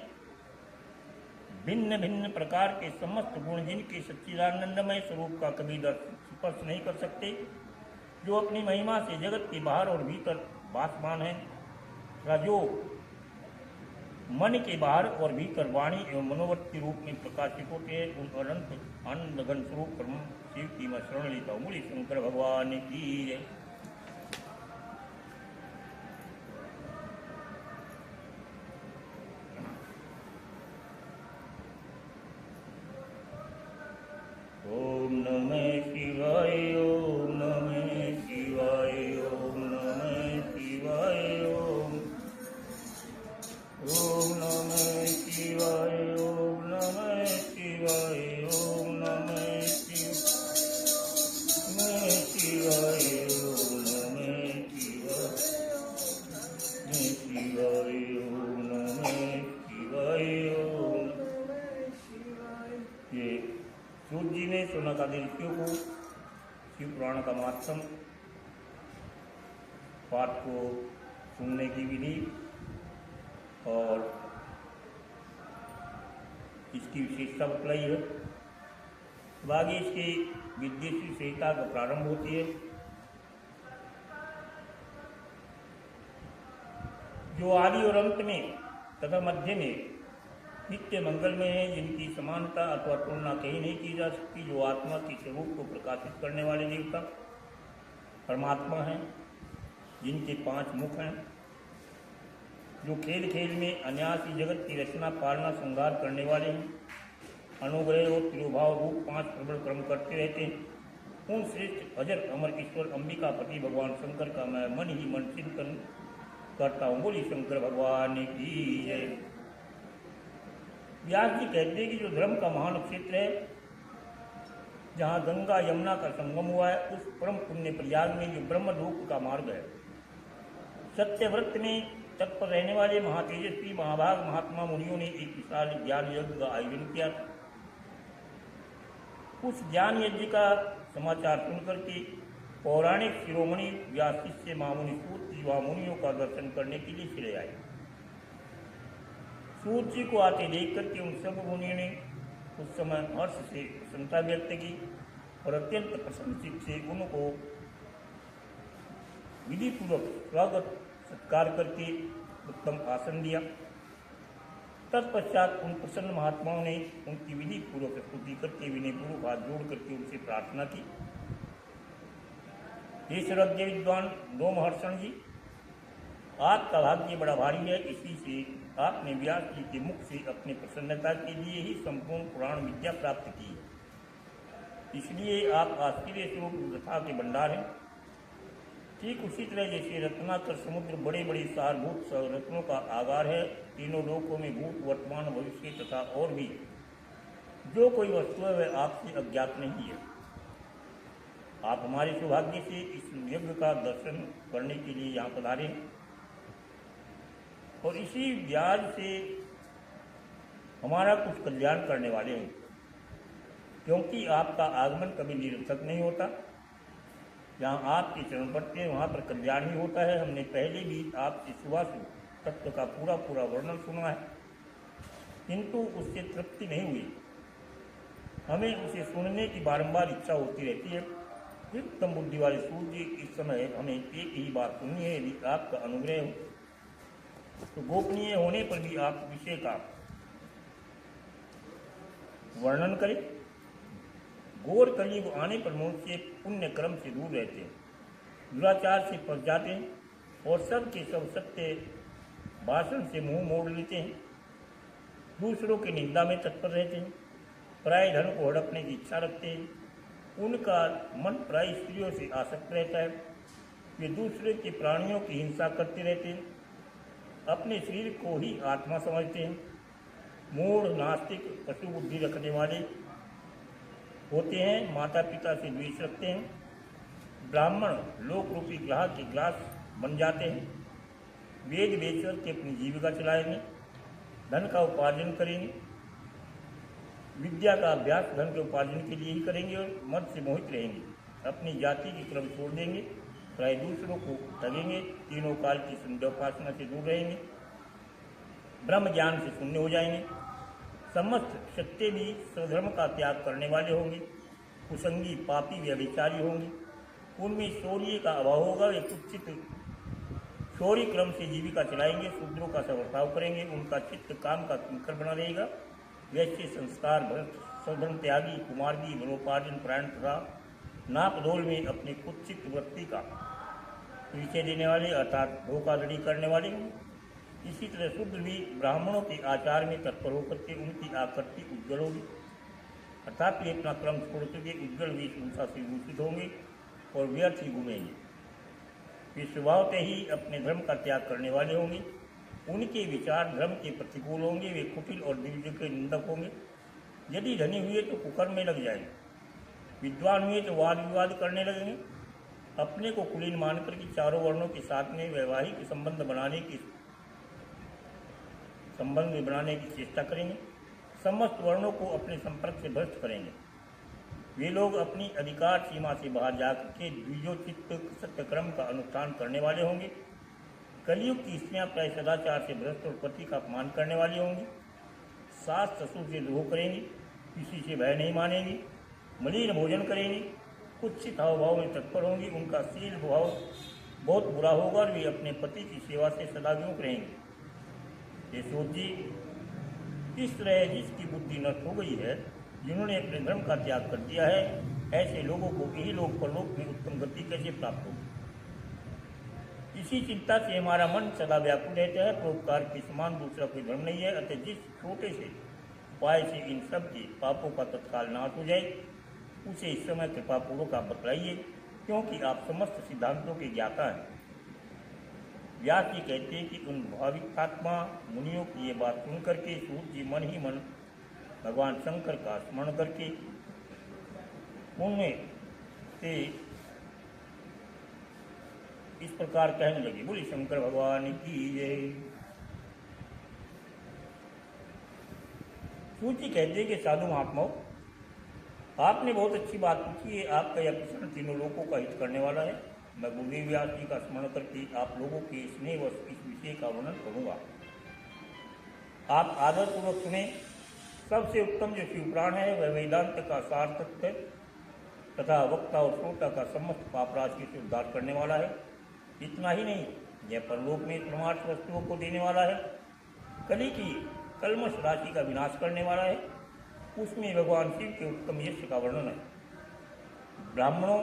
भिन्न भिन्न प्रकार के समस्त गुण जिनके सच्चिदानंदमय स्वरूप का कभी स्पर्श नहीं कर सकते, जो अपनी महिमा से जगत के बाहर और भीतर भासमान है, तथा जो मन के बाहर और भीतर वाणी एवं मनोवत के रूप में प्रकाशित होते हैं, उन अनंत आनंद घन स्वरूप ब्रह्म शिव की मैं शरण लेता हूँ। बोलिए शंकर भगवान की जय। ओम नमः शिवाय, ओम नमः शिवाय, ओम नमः शिवाय, ओम नमः शिवाय, ओम नमः शिवाय, ओम नमः शिवाय, ओम सौनकादि ऋषियों को शिव पुराण का महात्म पाठ को सुनने की विधि और इसकी विशेषता बतलाई है। आगे इसकी विद्वेषी संहिता का प्रारंभ होती है, जो आदि और अंत में तथा मध्य में नित्य मंगल में है, जिनकी समानता अथवा तुलना कहीं नहीं की जा सकती, जो आत्मा के स्वरूप को प्रकाशित करने वाले देवता परमात्मा हैं, जिनके 5 मुख हैं, जो खेल खेल में अनायास जगत की रचना पालना संहार करने वाले हैं, अनुग्रह और तिरुभाव रूप 5 प्रबल क्रम करते रहते हैं। उन श्रेष्ठ अजर अमर ईश्वर अंबिका पति भगवान शंकर का मैं मन ही मन चिंतन करता हूँ। बोली शंकर भगवान की जय। व्यास जी कहते हैं कि जो धर्म का महान क्षेत्र है, जहाँ गंगा यमुना का संगम हुआ है, उस परम पुण्य प्रयाग में जो ब्रह्मलोक का मार्ग है, सत्यव्रत में तत्पर रहने वाले महातेजस्वी महाभाग महात्मा मुनियों ने एक विशाल ज्ञान यज्ञ का आयोजन किया था। उस ज्ञान यज्ञ का समाचार सुनकर के पौराणिक शिरोमणि व्यास शिष्य महामुनि सूत युवा मुनियों का दर्शन करने के लिए चले आए। सूत जी को आते देख करके उन सब मुनियों ने उस समय हर्ष से प्रसन्नता व्यक्त की और अत्यंत प्रसन्नचित से उनको विधिपूर्वक स्वागत सत्कार करके उत्तम आसन दिया। तत्पश्चात उन प्रसन्न महात्माओं ने उनकी विधि पूर्वक स्तुति करके विनयपूर्वक हाथ जोड़ करके उनसे प्रार्थना की। हे श्रद्धेय विद्वान रोमहर्षण जी, आपका भाग्य बड़ा भारी है, इसी से आपने व्यास जी के मुख से अपने प्रसन्नता के लिए ही संपूर्ण पुराण विद्या प्राप्त की है। इसलिए आप आश्चर्य स्वरूप रथा के भंडार हैं। ठीक उसी तरह जैसे रत्नाकर समुद्र बड़े बड़े सारभूत रत्नों का आगार है, तीनों लोकों में भूत वर्तमान भविष्य तथा और भी जो कोई वस्तु है वह आपसे अज्ञात नहीं है। आप हमारे सौभाग्य से इस यज्ञ का दर्शन करने के लिए यहाँ पधारे और इसी व्याज से हमारा कुछ कल्याण करने वाले हैं, क्योंकि आपका आगमन कभी निरर्थक नहीं होता। जहाँ आपके चरण पड़ते हैं वहाँ पर कल्याण ही होता है। हमने पहले भी आपसे सुभाषु तत्व का पूरा पूरा वर्णन सुना है, किंतु उससे तृप्ति नहीं हुई। हमें उसे सुनने की बारंबार इच्छा होती रहती है। उत्तम बुद्धि वाले सूर्य जी, इस समय हमें एक ही बात सुननी है। यदि आपका अनुग्रह हो तो गोपनीय होने पर भी आप विषय का वर्णन करें। घोर कलयुग आने पर मनुष्य पुण्य कर्म से दूर रहते हैं, दुराचार से फंस जाते हैं और सब के सब सत्य भाषण से मुंह मोड़ लेते हैं, दूसरों की निंदा में तत्पर रहते हैं, पराय धन को हड़पने की इच्छा रखते हैं, उनका मन पराई स्त्रियों से आसक्त रहता है, वे दूसरे के प्राणियों की हिंसा करते रहते हैं, अपने शरीर को ही आत्मा समझते हैं, मूढ़ नास्तिक पशु बुद्धि रखने वाले होते हैं, माता पिता से द्वेष रखते हैं, ब्राह्मण लोक रूपी ग्राहक के ग्लास बन जाते हैं, वेद बेचकर के अपनी जीविका चलाएंगे, धन का उपार्जन करेंगे, विद्या का अभ्यास धन के उपार्जन के लिए ही करेंगे और मद से मोहित रहेंगे, अपनी जाति की क्रम छोड़ देंगे, प्राय दूसरों को ठगेंगे, तीनों काल की संध्योपासना से दूर रहेंगे, ब्रह्म ज्ञान से शून्य हो जाएंगे, समस्त सत्य भी स्वधर्म का त्याग करने वाले होंगे, कुसंगी पापी व्यभिचारी होंगे, उनमें शौर्य का अभाव होगा, वे कुत्सित शौर्य क्रम से जीविका चलाएंगे, शूद्रों का सवर्ताव करेंगे, उनका चित्त काम का किंकर बना रहेगा, वैसे संस्कार भ्रष्ट स्वधर्म त्यागी कुमार्गी मनोपार्जन प्राण तथा नापधोल में अपने कुत्सित वृत्ति का परिचय देने वाले अर्थात धोखाधड़ी करने वाले होंगे। इसी तरह शूद्र भी ब्राह्मणों के आचार में तत्पर होकर के उनकी आकृति उज्ज्वल होगी, अर्थात वे अपना क्रम छोड़ करके उज्ज्वल वेशभूषा से भूषित होंगे और व्यर्थ ही घूमेंगे। वे स्वभावतः ही अपने धर्म का त्याग करने वाले होंगे, उनके विचार धर्म के प्रतिकूल होंगे, वे कुटिल और दिव्य के निंदक होंगे। यदि धनी हुए तो कुकर्म में लग जाएंगे, विद्वान हुए तो वाद विवाद करने लगेंगे, अपने को कुलीन मानकर के चारों वर्णों के साथ में वैवाहिक संबंध बनाने की चेष्टा करेंगे, समस्त वर्णों को अपने संपर्क से भ्रष्ट करेंगे, वे लोग अपनी अधिकार सीमा से बाहर जाकर के द्विजोचित सत्यक्रम का अनुष्ठान करने वाले होंगे। कलयुग की स्त्रियां प्राय सदाचार से भ्रष्ट और पति का अपमान करने वाली होंगी। सास ससुर से द्रोह करेंगी, किसी से भय नहीं मानेंगी, मलिन भोजन करेंगी, कुत्सित हाव भाव में तत्पर होंगी। उनका शील भाव बहुत बुरा होगा और वे अपने पति की सेवा से सदा विमुख रहेंगे। ये सोचिए, इस तरह जिसकी बुद्धि नष्ट हो गई है, जिन्होंने अपने धर्म का त्याग कर दिया है, ऐसे लोगों को यही लोक परलोक में उत्तम गति कैसे प्राप्त होगी। इसी चिंता से हमारा मन सदा व्याकुल रहता है। परोपकार के समान दूसरा कोई धर्म नहीं है। अतः जिस छोटे से उपाय से इन सब के पापों का तत्काल नाश हो जाए, उसे इस समय कृपापूर्वक आप बतलाइए, क्योंकि आप समस्त सिद्धांतों के ज्ञाता हैं। व्यास जी कहते हैं कि उन भाविकात्मा मुनियों की ये बात सुन करके सूत जी मन ही मन भगवान शंकर का स्मरण करके उनमें से इस प्रकार कहने लगे, बोले शंकर भगवान की जय। सूत जी कहते हैं कि साधु महात्माओं, आपने बहुत अच्छी बात पूछी है। आपका यह प्रश्न तीनों लोगों का हित करने वाला है। मैं गुरुदेव व्यास जी का स्मरण करके आप लोगों के स्नेह व इस विषय का वर्णन करूंगा। आप आदरपूर्वक सुने। सबसे उत्तम जो शिवपुराण है वह वेदांत का सार तत्व तथा वक्ता और श्रोता का समस्त पापराशि से उद्धार करने वाला है। इतना ही नहीं, यह परलोक में परमार्थ वस्तुओं को देने वाला है। कली की कलमश राशि का विनाश करने वाला है। उसमें भगवान शिव के उत्तम यश का वर्णन है। ब्राह्मणों,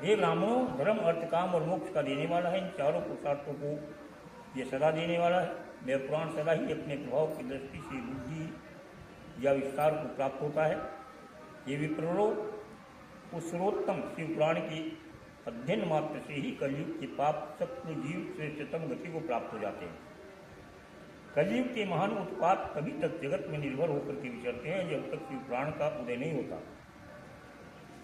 हे ब्राह्मणों, धर्म अर्थ काम और मोक्ष का देने वाला है। इन चारों पुरुषार्थों को यह सदा देने वाला है। यह पुराण सदा ही अपने प्रभाव की दृष्टि से बुद्धि या विस्तार को प्राप्त होता है। ये विप्रो उस सर्वोत्तम शिव पुराण के अध्ययन मात्र से ही कलयुग के पाप शत्रु जीव श्रेष्ठतम गति को प्राप्त हो जाते हैं। कलयुग के महान उत्पात तभी तक जगत में निर्भर होकर के विचरते हैं जब तक शिव पुराण का उदय नहीं होता।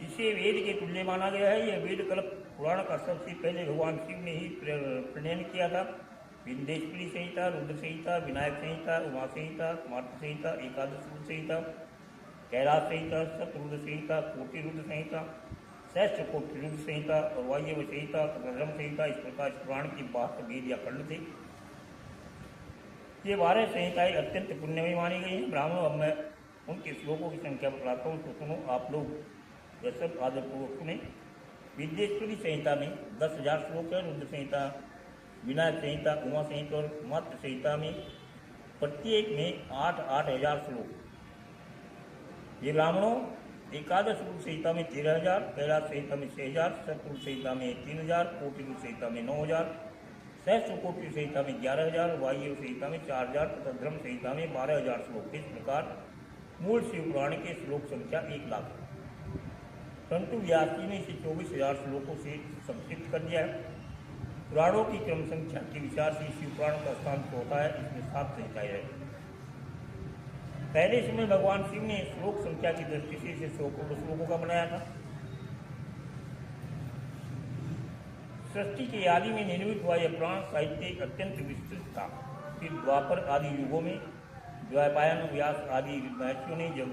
इसे वेद के तुल्य माना गया है। यह वेद कल्प पुराण का सबसे पहले भगवान शिव ने ही प्रणयन किया था। विंध्येश्वरी संहिता, रुद्र संहिता, विनायक संहिता, उमा संहिता, मातृ संहिता, एकादश रुद्र संहिता, कैलाश संहिता, शतरुद्र संहिता, कोटि रुद्र संहिता, सहस्त्र कोटि रुद्र संहिता और वायव्य संहिता तथा धर्म संहिता, इस प्रकार पुराण की 72 वेद या खंड थे। ये 12 संहिताएं अत्यंत पुण्यमयी मानी गई हैं। ब्राह्मणों, अब मैं उनके श्लोकों की संख्या बताता हूँ, तो सुनो आप लोग यह सब आदरपूर्वक सुने। विंध्येश्वरी संहिता में 10,000 श्लोक है। रुद्र संहिता, विनायक संहिता, उमा संहिता और मातृ संहिता में प्रत्येक में 8,000 श्लोक। ये ब्राह्मणों, एकादश रुद्र संहिता में 13,000, कैलाश संहिता में 6,000, शतरुद्र संहिता में 3,000, कोटि रुद्र संहिता में 9,000, सहस्त्र कोटि संहिता में 11,000, वायव्य संहिता में 4,000 तथा धर्म संहिता में 12,000 श्लोक। इस प्रकार मूल शिव पुराण के श्लोक संख्या 1,00,000 है। परंतु व्यास जी ने इसे 24,000 श्लोकों से संक्षिप्त कर दिया है। पुराणों की क्रम संख्या के विचार से शिव पुराण का स्थान होता है। इसमें 7 संहिताएं हैं। पहले समय भगवान शिव ने श्लोक संख्या की दृष्टि से इसे 100 करोड़ श्लोकों का बनाया था। सृष्टि के आदि में निर्मित हुआ यह पुराण साहित्य अत्यंत विस्तृत था। फिर द्वापर आदि युगों में द्वैपायन, व्यास आदि महर्षियों ने जब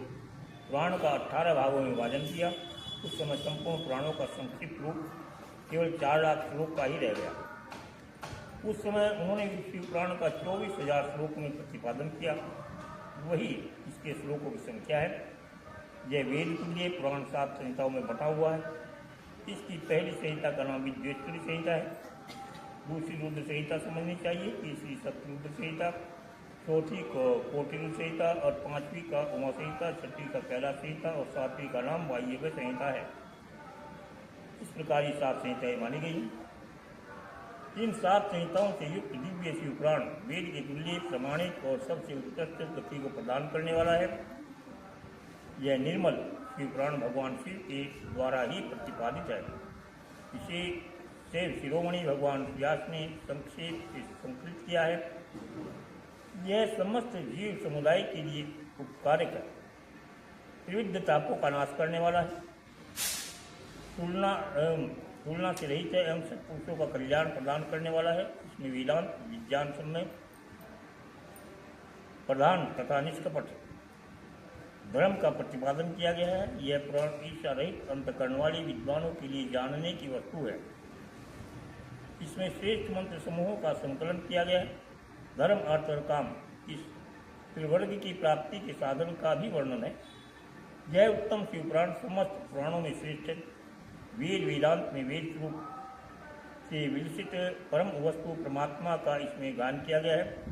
पुराण का 18 भागों में विभाजन किया, उस समय संपूर्ण पुराणों का संक्षिप्त रूप केवल 4 लाख श्लोक का ही रह गया। उस समय उन्होंने शिव पुराण का 24,000 श्लोक में प्रतिपादन किया। वही इसके श्लोकों की संख्या है। यह वेद के लिए पुराण 7 संहिताओं में बटा हुआ है। इसकी पहली संहिता का नाम विंध्येश्वरी संहिता है। दूसरी रुद्र संहिता समझनी चाहिए। तीसरी शतरुद्र संहिता, चौथी कोटि रुद्र संहिता और 5वीं का उमा संहिता, 6वीं का कैलाश संहिता और 7वीं का नाम वायव्य संहिता है। इस प्रकार ये 7 संहिताएं मानी गई हैं। इन 7 संहिताओं से युक्त दिव्य शिव पुराण वेद के तुल्य, प्रमाणिक और सबसे उत्कृष्ट गति को प्रदान करने वाला है। यह निर्मल शिव पुराण भगवान शिव के द्वारा ही प्रतिपादित है। इसे शिव शिरोमणि भगवान व्यास ने संक्षेप से संकलित किया है। यह समस्त जीव समुदाय के लिए उपकारक है। त्रिविध तापों का नाश करने वाला है। तुलना से रहित है एवं सत्पुरुषों का कल्याण प्रदान करने वाला है। इसमें वेदांत विज्ञान समय प्रधान तथा निष्कपट धर्म का प्रतिपादन किया गया है। यह पुराण ईर्ष्या रहित अंतकरण वाली विद्वानों के लिए जानने की वस्तु है। इसमें श्रेष्ठ मंत्र समूहों का संकलन किया गया है। धर्म, अर्थ और काम इस त्रिवर्ग की प्राप्ति के साधन का भी वर्णन है। यह उत्तम शिव पुराण समस्त पुराणों में श्रेष्ठ है। वेद वेदांत में वेद स्वरूप से विलसित परम वस्तु परमात्मा का इसमें गान किया गया है।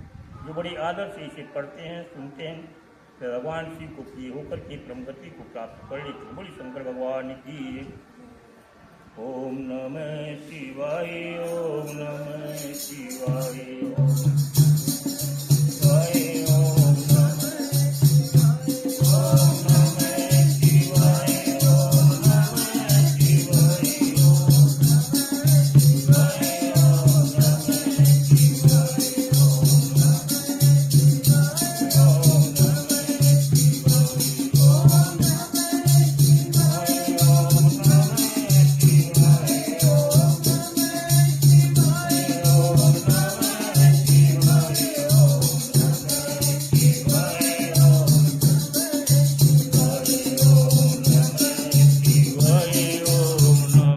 जो बड़े आदर से इसे पढ़ते हैं, सुनते हैं, तो भगवान शिव को प्रिय होकर के परम गति को प्राप्त कर लेते हैं। बोली शंकर भगवान की। ओम नमः